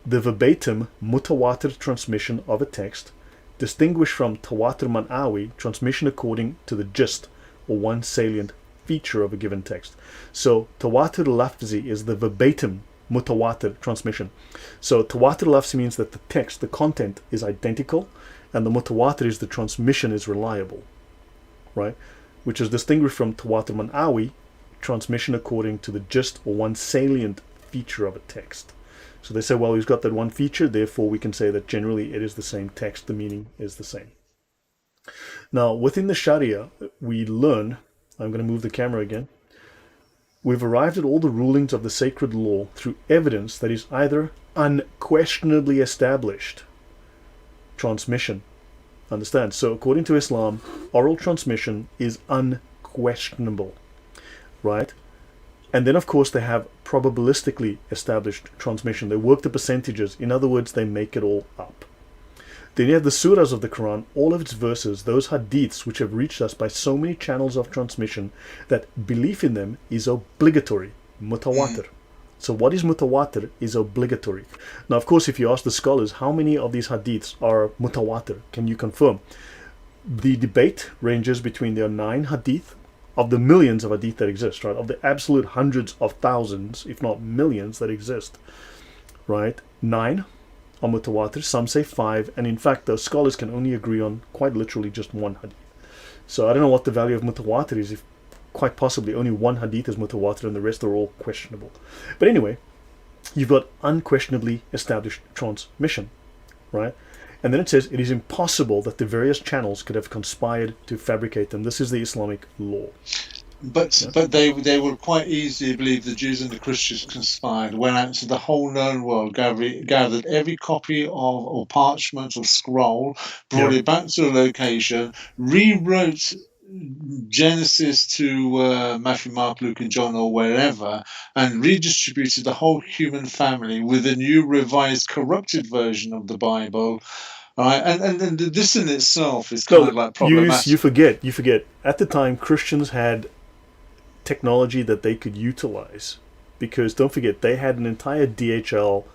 the verbatim mutawatir transmission of a text, distinguished from tawatur man'awi, transmission according to the gist or one salient feature of a given text. So tawatur lafzi is the verbatim mutawatir transmission. So tawatur lafzi means that the text, the content is identical, and the mutawatir is the transmission is reliable, right? Which is distinguished from tawatur man'awi, transmission according to the gist or one salient feature of a text. So they say, well, we've got that one feature, therefore we can say that generally it is the same text, the meaning is the same. Now, within the Sharia, we learn, I'm going to move the camera again, we've arrived at all the rulings of the sacred law through evidence that is either unquestionably established, transmission. Understand? So according to Islam, oral transmission is unquestionable, right? And then of course they have probabilistically established transmission. They work the percentages. In other words, they make it all up. Then you have the surahs of the Quran, all of its verses, those hadiths which have reached us by so many channels of transmission that belief in them is obligatory, mutawatir. So what is mutawatir is obligatory. Now, of course, if you ask the scholars, how many of these hadiths are mutawatir? Can you confirm? The debate ranges between there are 9 hadith of the millions of hadith that exist, right? Of the absolute hundreds of thousands, if not millions that exist, right? 9 are mutawatir, some say 5, and in fact those scholars can only agree on quite literally just one hadith. So I don't know what the value of mutawatir is, if quite possibly only one hadith is mutawatir and the rest are all questionable. But anyway, you've got unquestionably established transmission, right? And then it says it is impossible that the various channels could have conspired to fabricate them. This is the Islamic law. But they will quite easily believe the Jews and the Christians conspired, went out to the whole known world, gathered every copy of or parchment or scroll, brought it back to a location, rewrote Genesis to Matthew, Mark, Luke, and John, or wherever, and redistributed the whole human family with a new, revised, corrupted version of the Bible. Right, and this in itself is kind of like problematic. You forget. At the time, Christians had technology that they could utilize, because don't forget, they had an entire DHL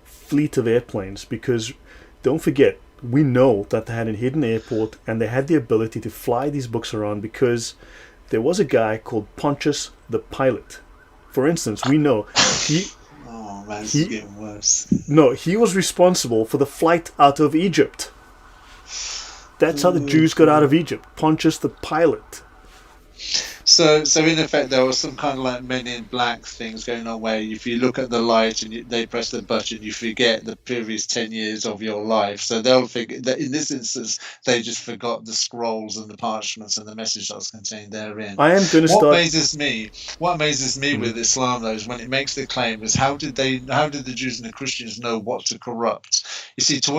fleet of airplanes. Because don't forget, we know that they had a hidden airport and they had the ability to fly these books around, because there was a guy called Pontius the Pilate. For instance, we know he. Oh man, this is getting worse. No, he was responsible for the flight out of Egypt. That's how the Jews got out of Egypt. Pontius the Pilate. So in effect, there was some kind of like Men in Black things going on, where if you look at the light and they press the button, you forget the previous 10 years of your life. So they'll figure that in this instance, they just forgot the scrolls and the parchments and the message that was contained therein. I am going to start. What amazes me with Islam, though, is when it makes the claim is how did the Jews and the Christians know what to corrupt? You see, to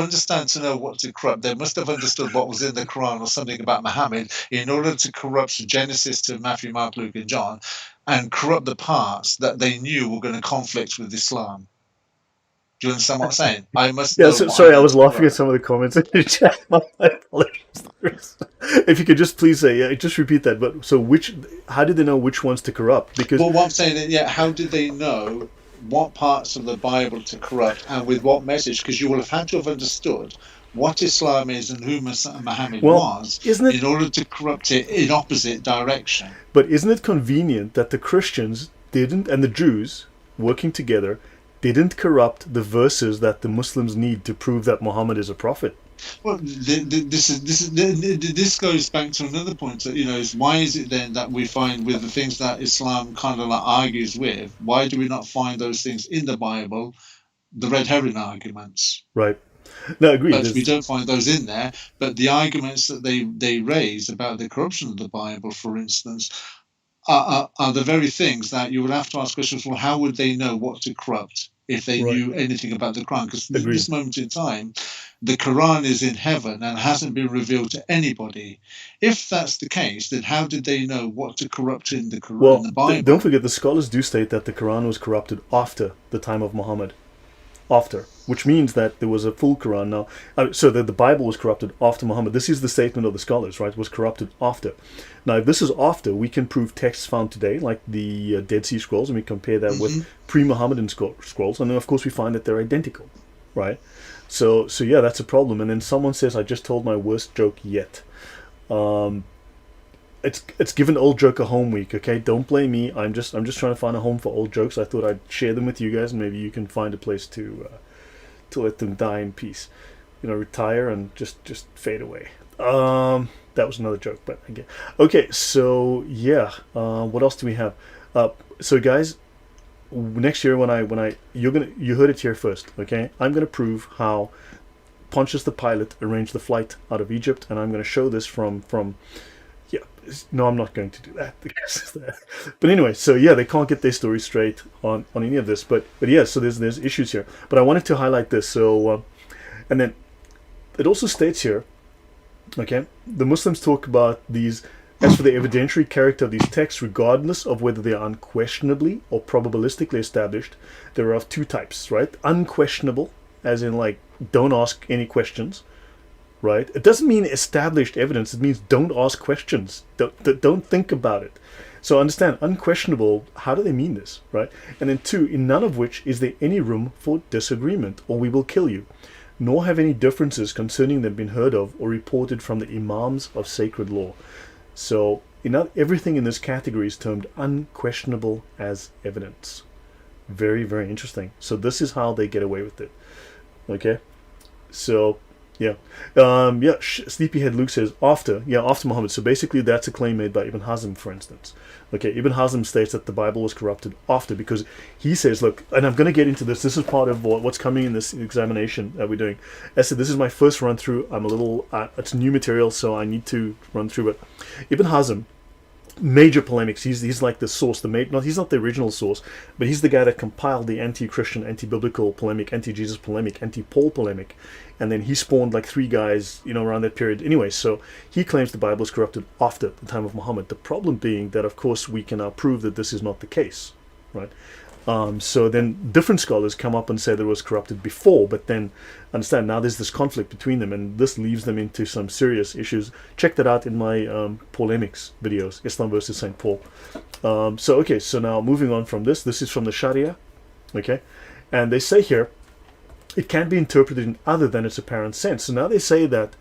know what to corrupt, they must have understood what was in the Quran or something about Muhammad in order to corrupt Genesis to Matthew, Mark, Luke, and John, and corrupt the parts that they knew were going to conflict with Islam. Do you understand what I'm saying? I must. Yeah, sorry, I was laughing at some of the comments in the chat. My apologies. If you could just please say, just repeat that. But so, how did they know which ones to corrupt? Because what I'm saying is, how did they know what parts of the Bible to corrupt and with what message? Because you will have had to have understood what Islam is and who Muhammad was in order to corrupt it in opposite direction. But isn't it convenient that the Christians didn't, and the Jews, working together, didn't corrupt the verses that the Muslims need to prove that Muhammad is a prophet? Well, this goes back to another point that, is why is it then that we find with the things that Islam kind of like argues with, why do we not find those things in the Bible, the red herring arguments? Right. No, I agree. But we don't find those in there. But the arguments that they raise about the corruption of the Bible, for instance, are the very things that you would have to ask questions. Well, how would they know what to corrupt if they knew anything about the Quran? Because at this moment in time, the Quran is in heaven and hasn't been revealed to anybody. If that's the case, then how did they know what to corrupt in the Quran? Well, in the Bible? Don't forget, the scholars do state that the Quran was corrupted after the time of Muhammad. After, which means that there was a full Quran now. So that the Bible was corrupted after Muhammad. This is the statement of the scholars, right? Was corrupted after. Now, if this is after, we can prove texts found today, like the Dead Sea Scrolls, and we compare that with pre-Muhammadan scrolls, and then of course we find that they're identical, right? So yeah, that's a problem. And then someone says, "I just told my worst joke yet." It's given old joke a home week, okay? Don't blame me. I'm just trying to find a home for old jokes. I thought I'd share them with you guys, and maybe you can find a place to let them die in peace. Retire and just fade away. That was another joke, but again, okay. So yeah, what else do we have? So guys, next year you heard it here first, okay? I'm gonna prove how Pontius the Pilate arranged the flight out of Egypt, and I'm gonna show this from. No, I'm not going to do that. But anyway, so yeah, they can't get their story straight on any of this. But yeah, so there's issues here. But I wanted to highlight this. So, and then it also states here, okay, the Muslims talk about these, as for the evidentiary character of these texts, regardless of whether they are unquestionably or probabilistically established, there are of two types, right? Unquestionable, as in like, don't ask any questions. Right? It doesn't mean established evidence. It means don't ask questions. Don't think about it. So understand, unquestionable, how do they mean this? Right? And then two, in none of which is there any room for disagreement, or we will kill you. Nor have any differences concerning them been heard of or reported from the imams of sacred law. So everything in this category is termed unquestionable as evidence. Very, very interesting. So this is how they get away with it. Okay? So Yeah. Sleepyhead Luke says after Muhammad. So basically that's a claim made by Ibn Hazm, for instance. Okay, Ibn Hazm states that the Bible was corrupted after, because he says, look, and I'm going to get into this. This is part of what's coming in this examination that we're doing. As I said, this is my first run through. I'm a little, it's new material, so I need to run through it. Ibn Hazm, major polemics. He's like the source, he's not the original source, but he's the guy that compiled the anti-Christian, anti-biblical polemic, anti-Jesus polemic, anti-Paul polemic, and then he spawned like 3 guys, around that period. Anyway, so he claims the Bible is corrupted after the time of Muhammad. The problem being that, of course, we can now prove that this is not the case, right? So then different scholars come up and say that it was corrupted before, but then understand now there's this conflict between them, and this leaves them into some serious issues. Check that out in my polemics videos, Islam versus St. Paul. So now moving on from this is from the Sharia, okay? And they say here, it can be interpreted in other than its apparent sense. So now they say that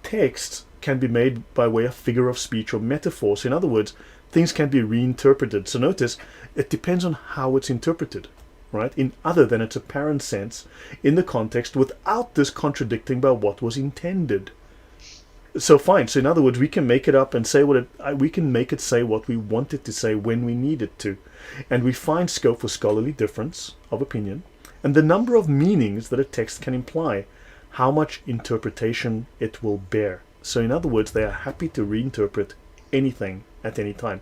text can be made by way of figure of speech or metaphor. So in other words, things can be reinterpreted. So notice, it depends on how it's interpreted, right? In other than its apparent sense, in the context, without this contradicting by what was intended. So fine. So in other words, we can make it up and say we can make it say what we want it to say when we need it to. And we find scope for scholarly difference of opinion and the number of meanings that a text can imply, how much interpretation it will bear. So in other words, they are happy to reinterpret anything at any time.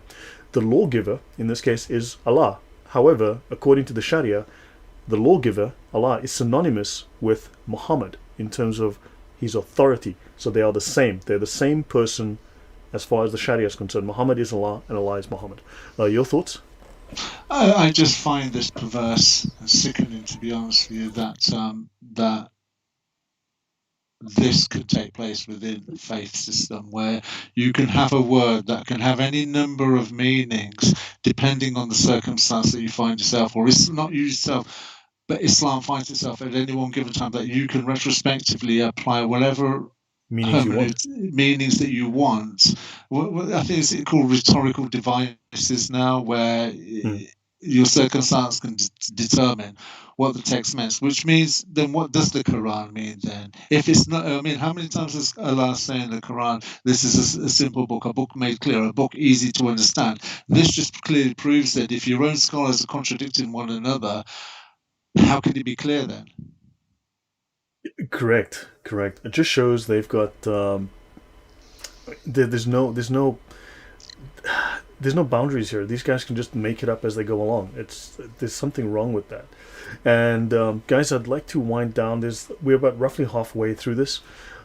The lawgiver, in this case, is Allah. However, according to the Sharia, the lawgiver, Allah, is synonymous with Muhammad in terms of his authority. So they are the same. They're the same person as far as the Sharia is concerned. Muhammad is Allah and Allah is Muhammad. Your thoughts? I just find this perverse and sickening, to be honest with you, that this could take place within the faith system, where you can have a word that can have any number of meanings depending on the circumstance that you find yourself, or it's not you yourself, but Islam finds itself at any one given time, that you can retrospectively apply whatever meanings that you want. I think it's called rhetorical devices now, where your circumstance can determine what the text means, which means then what does the Quran mean then? If it's not, how many times does Allah say in the Quran, this is a simple book, a book made clear, a book easy to understand? This just clearly proves that if your own scholars are contradicting one another, how can it be clear then? Correct. It just shows they've got there's no boundaries here. These guys can just make it up as they go along. There's something wrong with that. And guys, I'd like to wind down. We're about roughly halfway through this.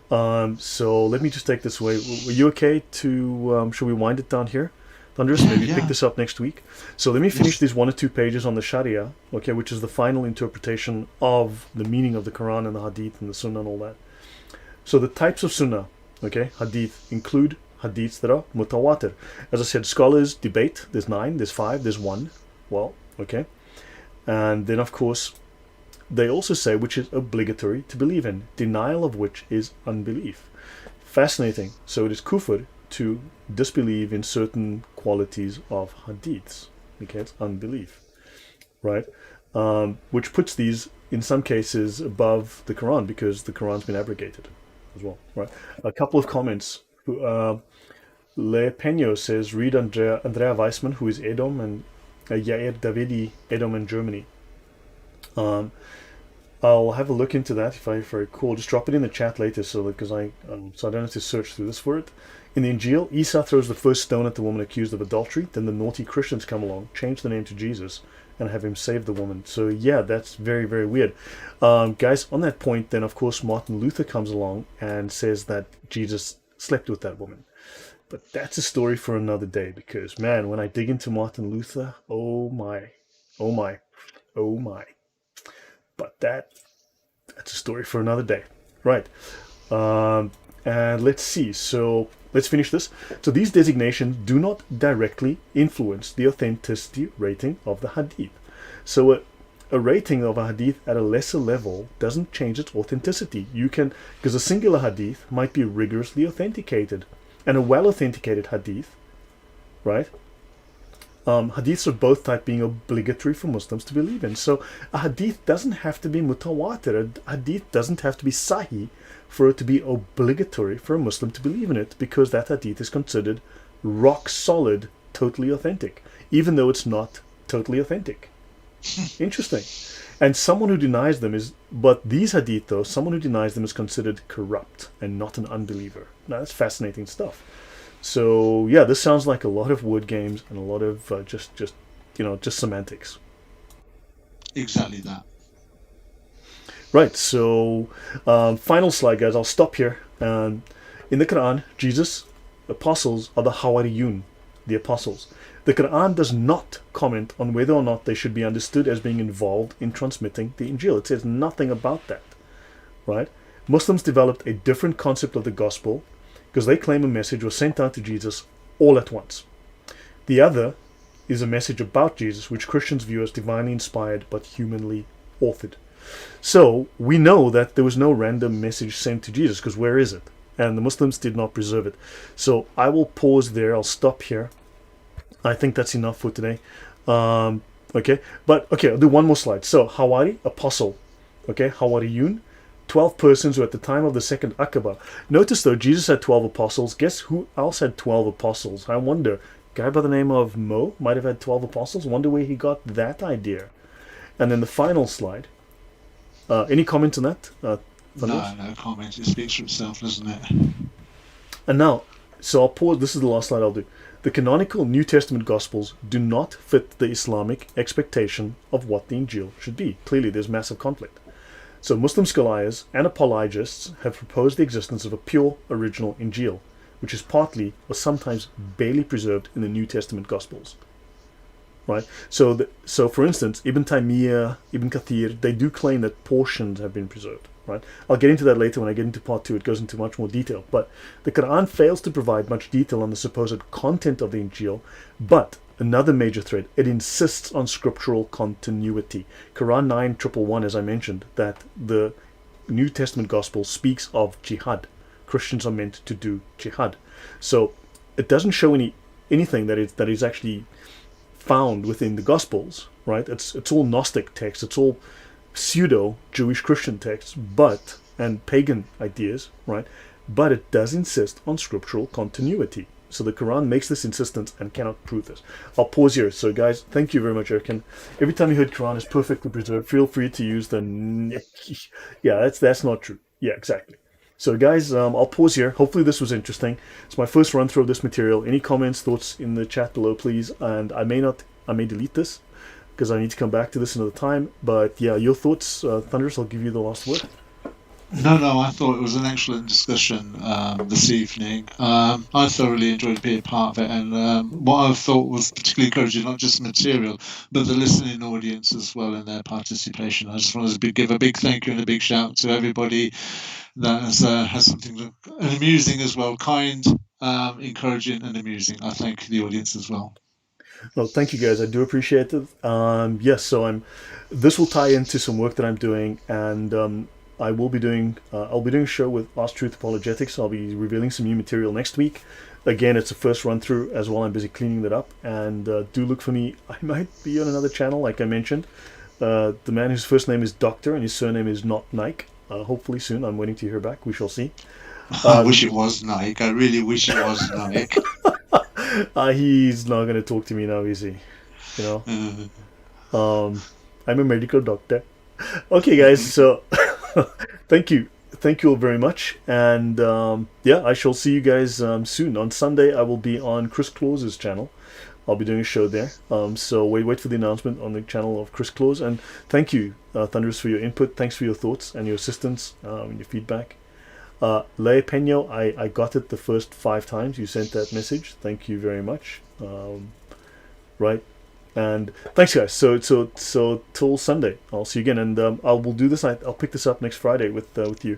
So let me just take this away. Were you okay to? Should we wind it down here? Thunderous, maybe pick this up next week. So let me finish these 1 or 2 pages on the Sharia, okay, which is the final interpretation of the meaning of the Quran and the Hadith and the Sunnah and all that. So the types of Sunnah, okay, Hadith, include Hadiths that are mutawatir. As I said, scholars debate. There's 9, there's 5, there's 1. Well, okay. And then, of course, they also say which is obligatory to believe in, denial of which is unbelief. Fascinating. So it is kufr to disbelieve in certain qualities of hadiths. Okay, it's unbelief, right? Which puts these, in some cases, above the Quran, because the Quran's been abrogated as well, right? A couple of comments. Le Peño says, read Andrea Weissman, who is Edom, and Yair Davidi, Edom and Germany. I'll have a look into that if I recall. Just drop it in the chat later, so I don't have to search through this for it. In the Injeel, Isa throws the first stone at the woman accused of adultery. Then the naughty Christians come along, change the name to Jesus, and have him save the woman. So yeah, that's very, very weird. Guys, on that point, then of course Martin Luther comes along and says that Jesus slept with that woman. But that's a story for another day, because man, when I dig into Martin Luther, oh my. But that's a story for another day. Right. And let's see. So let's finish this. So these designations do not directly influence the authenticity rating of the hadith. So a rating of a hadith at a lesser level doesn't change its authenticity. Because a singular hadith might be rigorously authenticated, and a well-authenticated hadith, right, Hadiths of both type being obligatory for Muslims to believe in. So a hadith doesn't have to be mutawatir. A hadith doesn't have to be sahih for it to be obligatory for a Muslim to believe in it, because that hadith is considered rock solid, totally authentic, even though it's not totally authentic. Interesting. And someone who denies them but these hadith though, someone who denies them is considered corrupt and not an unbeliever. Now that's fascinating stuff. So yeah, this sounds like a lot of word games and a lot of just semantics. Exactly that. Right. So final slide, guys. I'll stop here. In the Qur'an, Jesus' apostles are the Hawariyun, the apostles. The Qur'an does not comment on whether or not they should be understood as being involved in transmitting the Injil. It says nothing about that, right? Muslims developed a different concept of the gospel because they claim a message was sent down to Jesus all at once. The other is a message about Jesus, which Christians view as divinely inspired but humanly authored. So we know that there was no random message sent to Jesus, because where is it? And the Muslims did not preserve it. So I will pause there. I'll stop here. I think that's enough for today. Okay, I'll do one more slide. So Hawari, apostle. Okay, Hawariyun, 12 persons who at the time of the second Aqaba. Notice though, Jesus had 12 apostles. Guess who else had 12 apostles? I wonder. A guy by the name of Mo might have had 12 apostles. Wonder where he got that idea. And then the final slide. Any comment on that? No comment. It speaks for itself, doesn't it? And now, so I'll pause. This is the last slide I'll do. The canonical New Testament Gospels do not fit the Islamic expectation of what the Injil should be. Clearly, there's massive conflict. So Muslim scholars and apologists have proposed the existence of a pure original Injil, which is partly or sometimes barely preserved in the New Testament Gospels. Right? So for instance, Ibn Taymiyyah, Ibn Kathir, they do claim that portions have been preserved. Right? I'll get into that later when I get into part 2. It goes into much more detail. But the Qur'an fails to provide much detail on the supposed content of the Injil. But another major thread, it insists on scriptural continuity. Quran 9:111, as I mentioned, that the New Testament Gospel speaks of jihad. Christians are meant to do jihad. So it doesn't show anything that is actually found within the Gospels. Right? It's all Gnostic text. It's all pseudo-Jewish Christian texts, and pagan ideas, right? But it does insist on scriptural continuity. So the Quran makes this insistence and cannot prove this. I'll pause here. So guys, thank you very much, Eric. And every time you heard Quran is perfectly preserved, feel free to use the yeah, that's not true. Yeah, exactly. So guys, I'll pause here. Hopefully this was interesting. It's my first run through of this material. Any comments, thoughts in the chat below, please. And I may delete this, because I need to come back to this another time. But yeah, your thoughts, Thunderous, I'll give you the last word. No, I thought it was an excellent discussion this evening. I thoroughly enjoyed being part of it, and what I thought was particularly encouraging, not just the material, but the listening audience as well in their participation. I just wanted to give a big thank you and a big shout to everybody that has something and amusing as well, kind, encouraging and amusing. I thank the audience as well. Well, thank you guys. I do appreciate it. Yes, so this will tie into some work that I'm doing, and I'll be doing a show with Ask Truth Apologetics. I'll be revealing some new material next week. Again, it's a first run through as well. I'm busy cleaning that up, and do look for me. I might be on another channel, like I mentioned. The man whose first name is Doctor and his surname is not Nike. Hopefully soon. I'm waiting to hear back. We shall see. I wish it was Nike. I really wish it was Nike. He's not going to talk to me now, is he? You know? I'm a medical doctor. Okay, guys, so thank you all very much. And yeah, I shall see you guys soon. On Sunday, I will be on Chris Claus's channel. I'll be doing a show there. So wait for the announcement on the channel of Chris Claus. And thank you, Thunderous, for your input. Thanks for your thoughts and your assistance and your feedback. Le Peño, I got it the first 5 times you sent that message. Thank you very much. Right, and thanks, guys. So till Sunday, I'll see you again, and I will do this. I'll pick this up next Friday with you.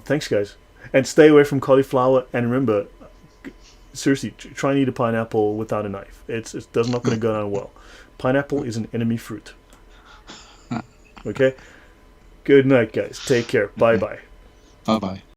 Thanks, guys, and stay away from cauliflower. And remember, seriously, try and eat a pineapple without a knife. It's not going to go down well. Pineapple is an enemy fruit. Okay. Good night, guys. Take care. Bye bye. Bye bye.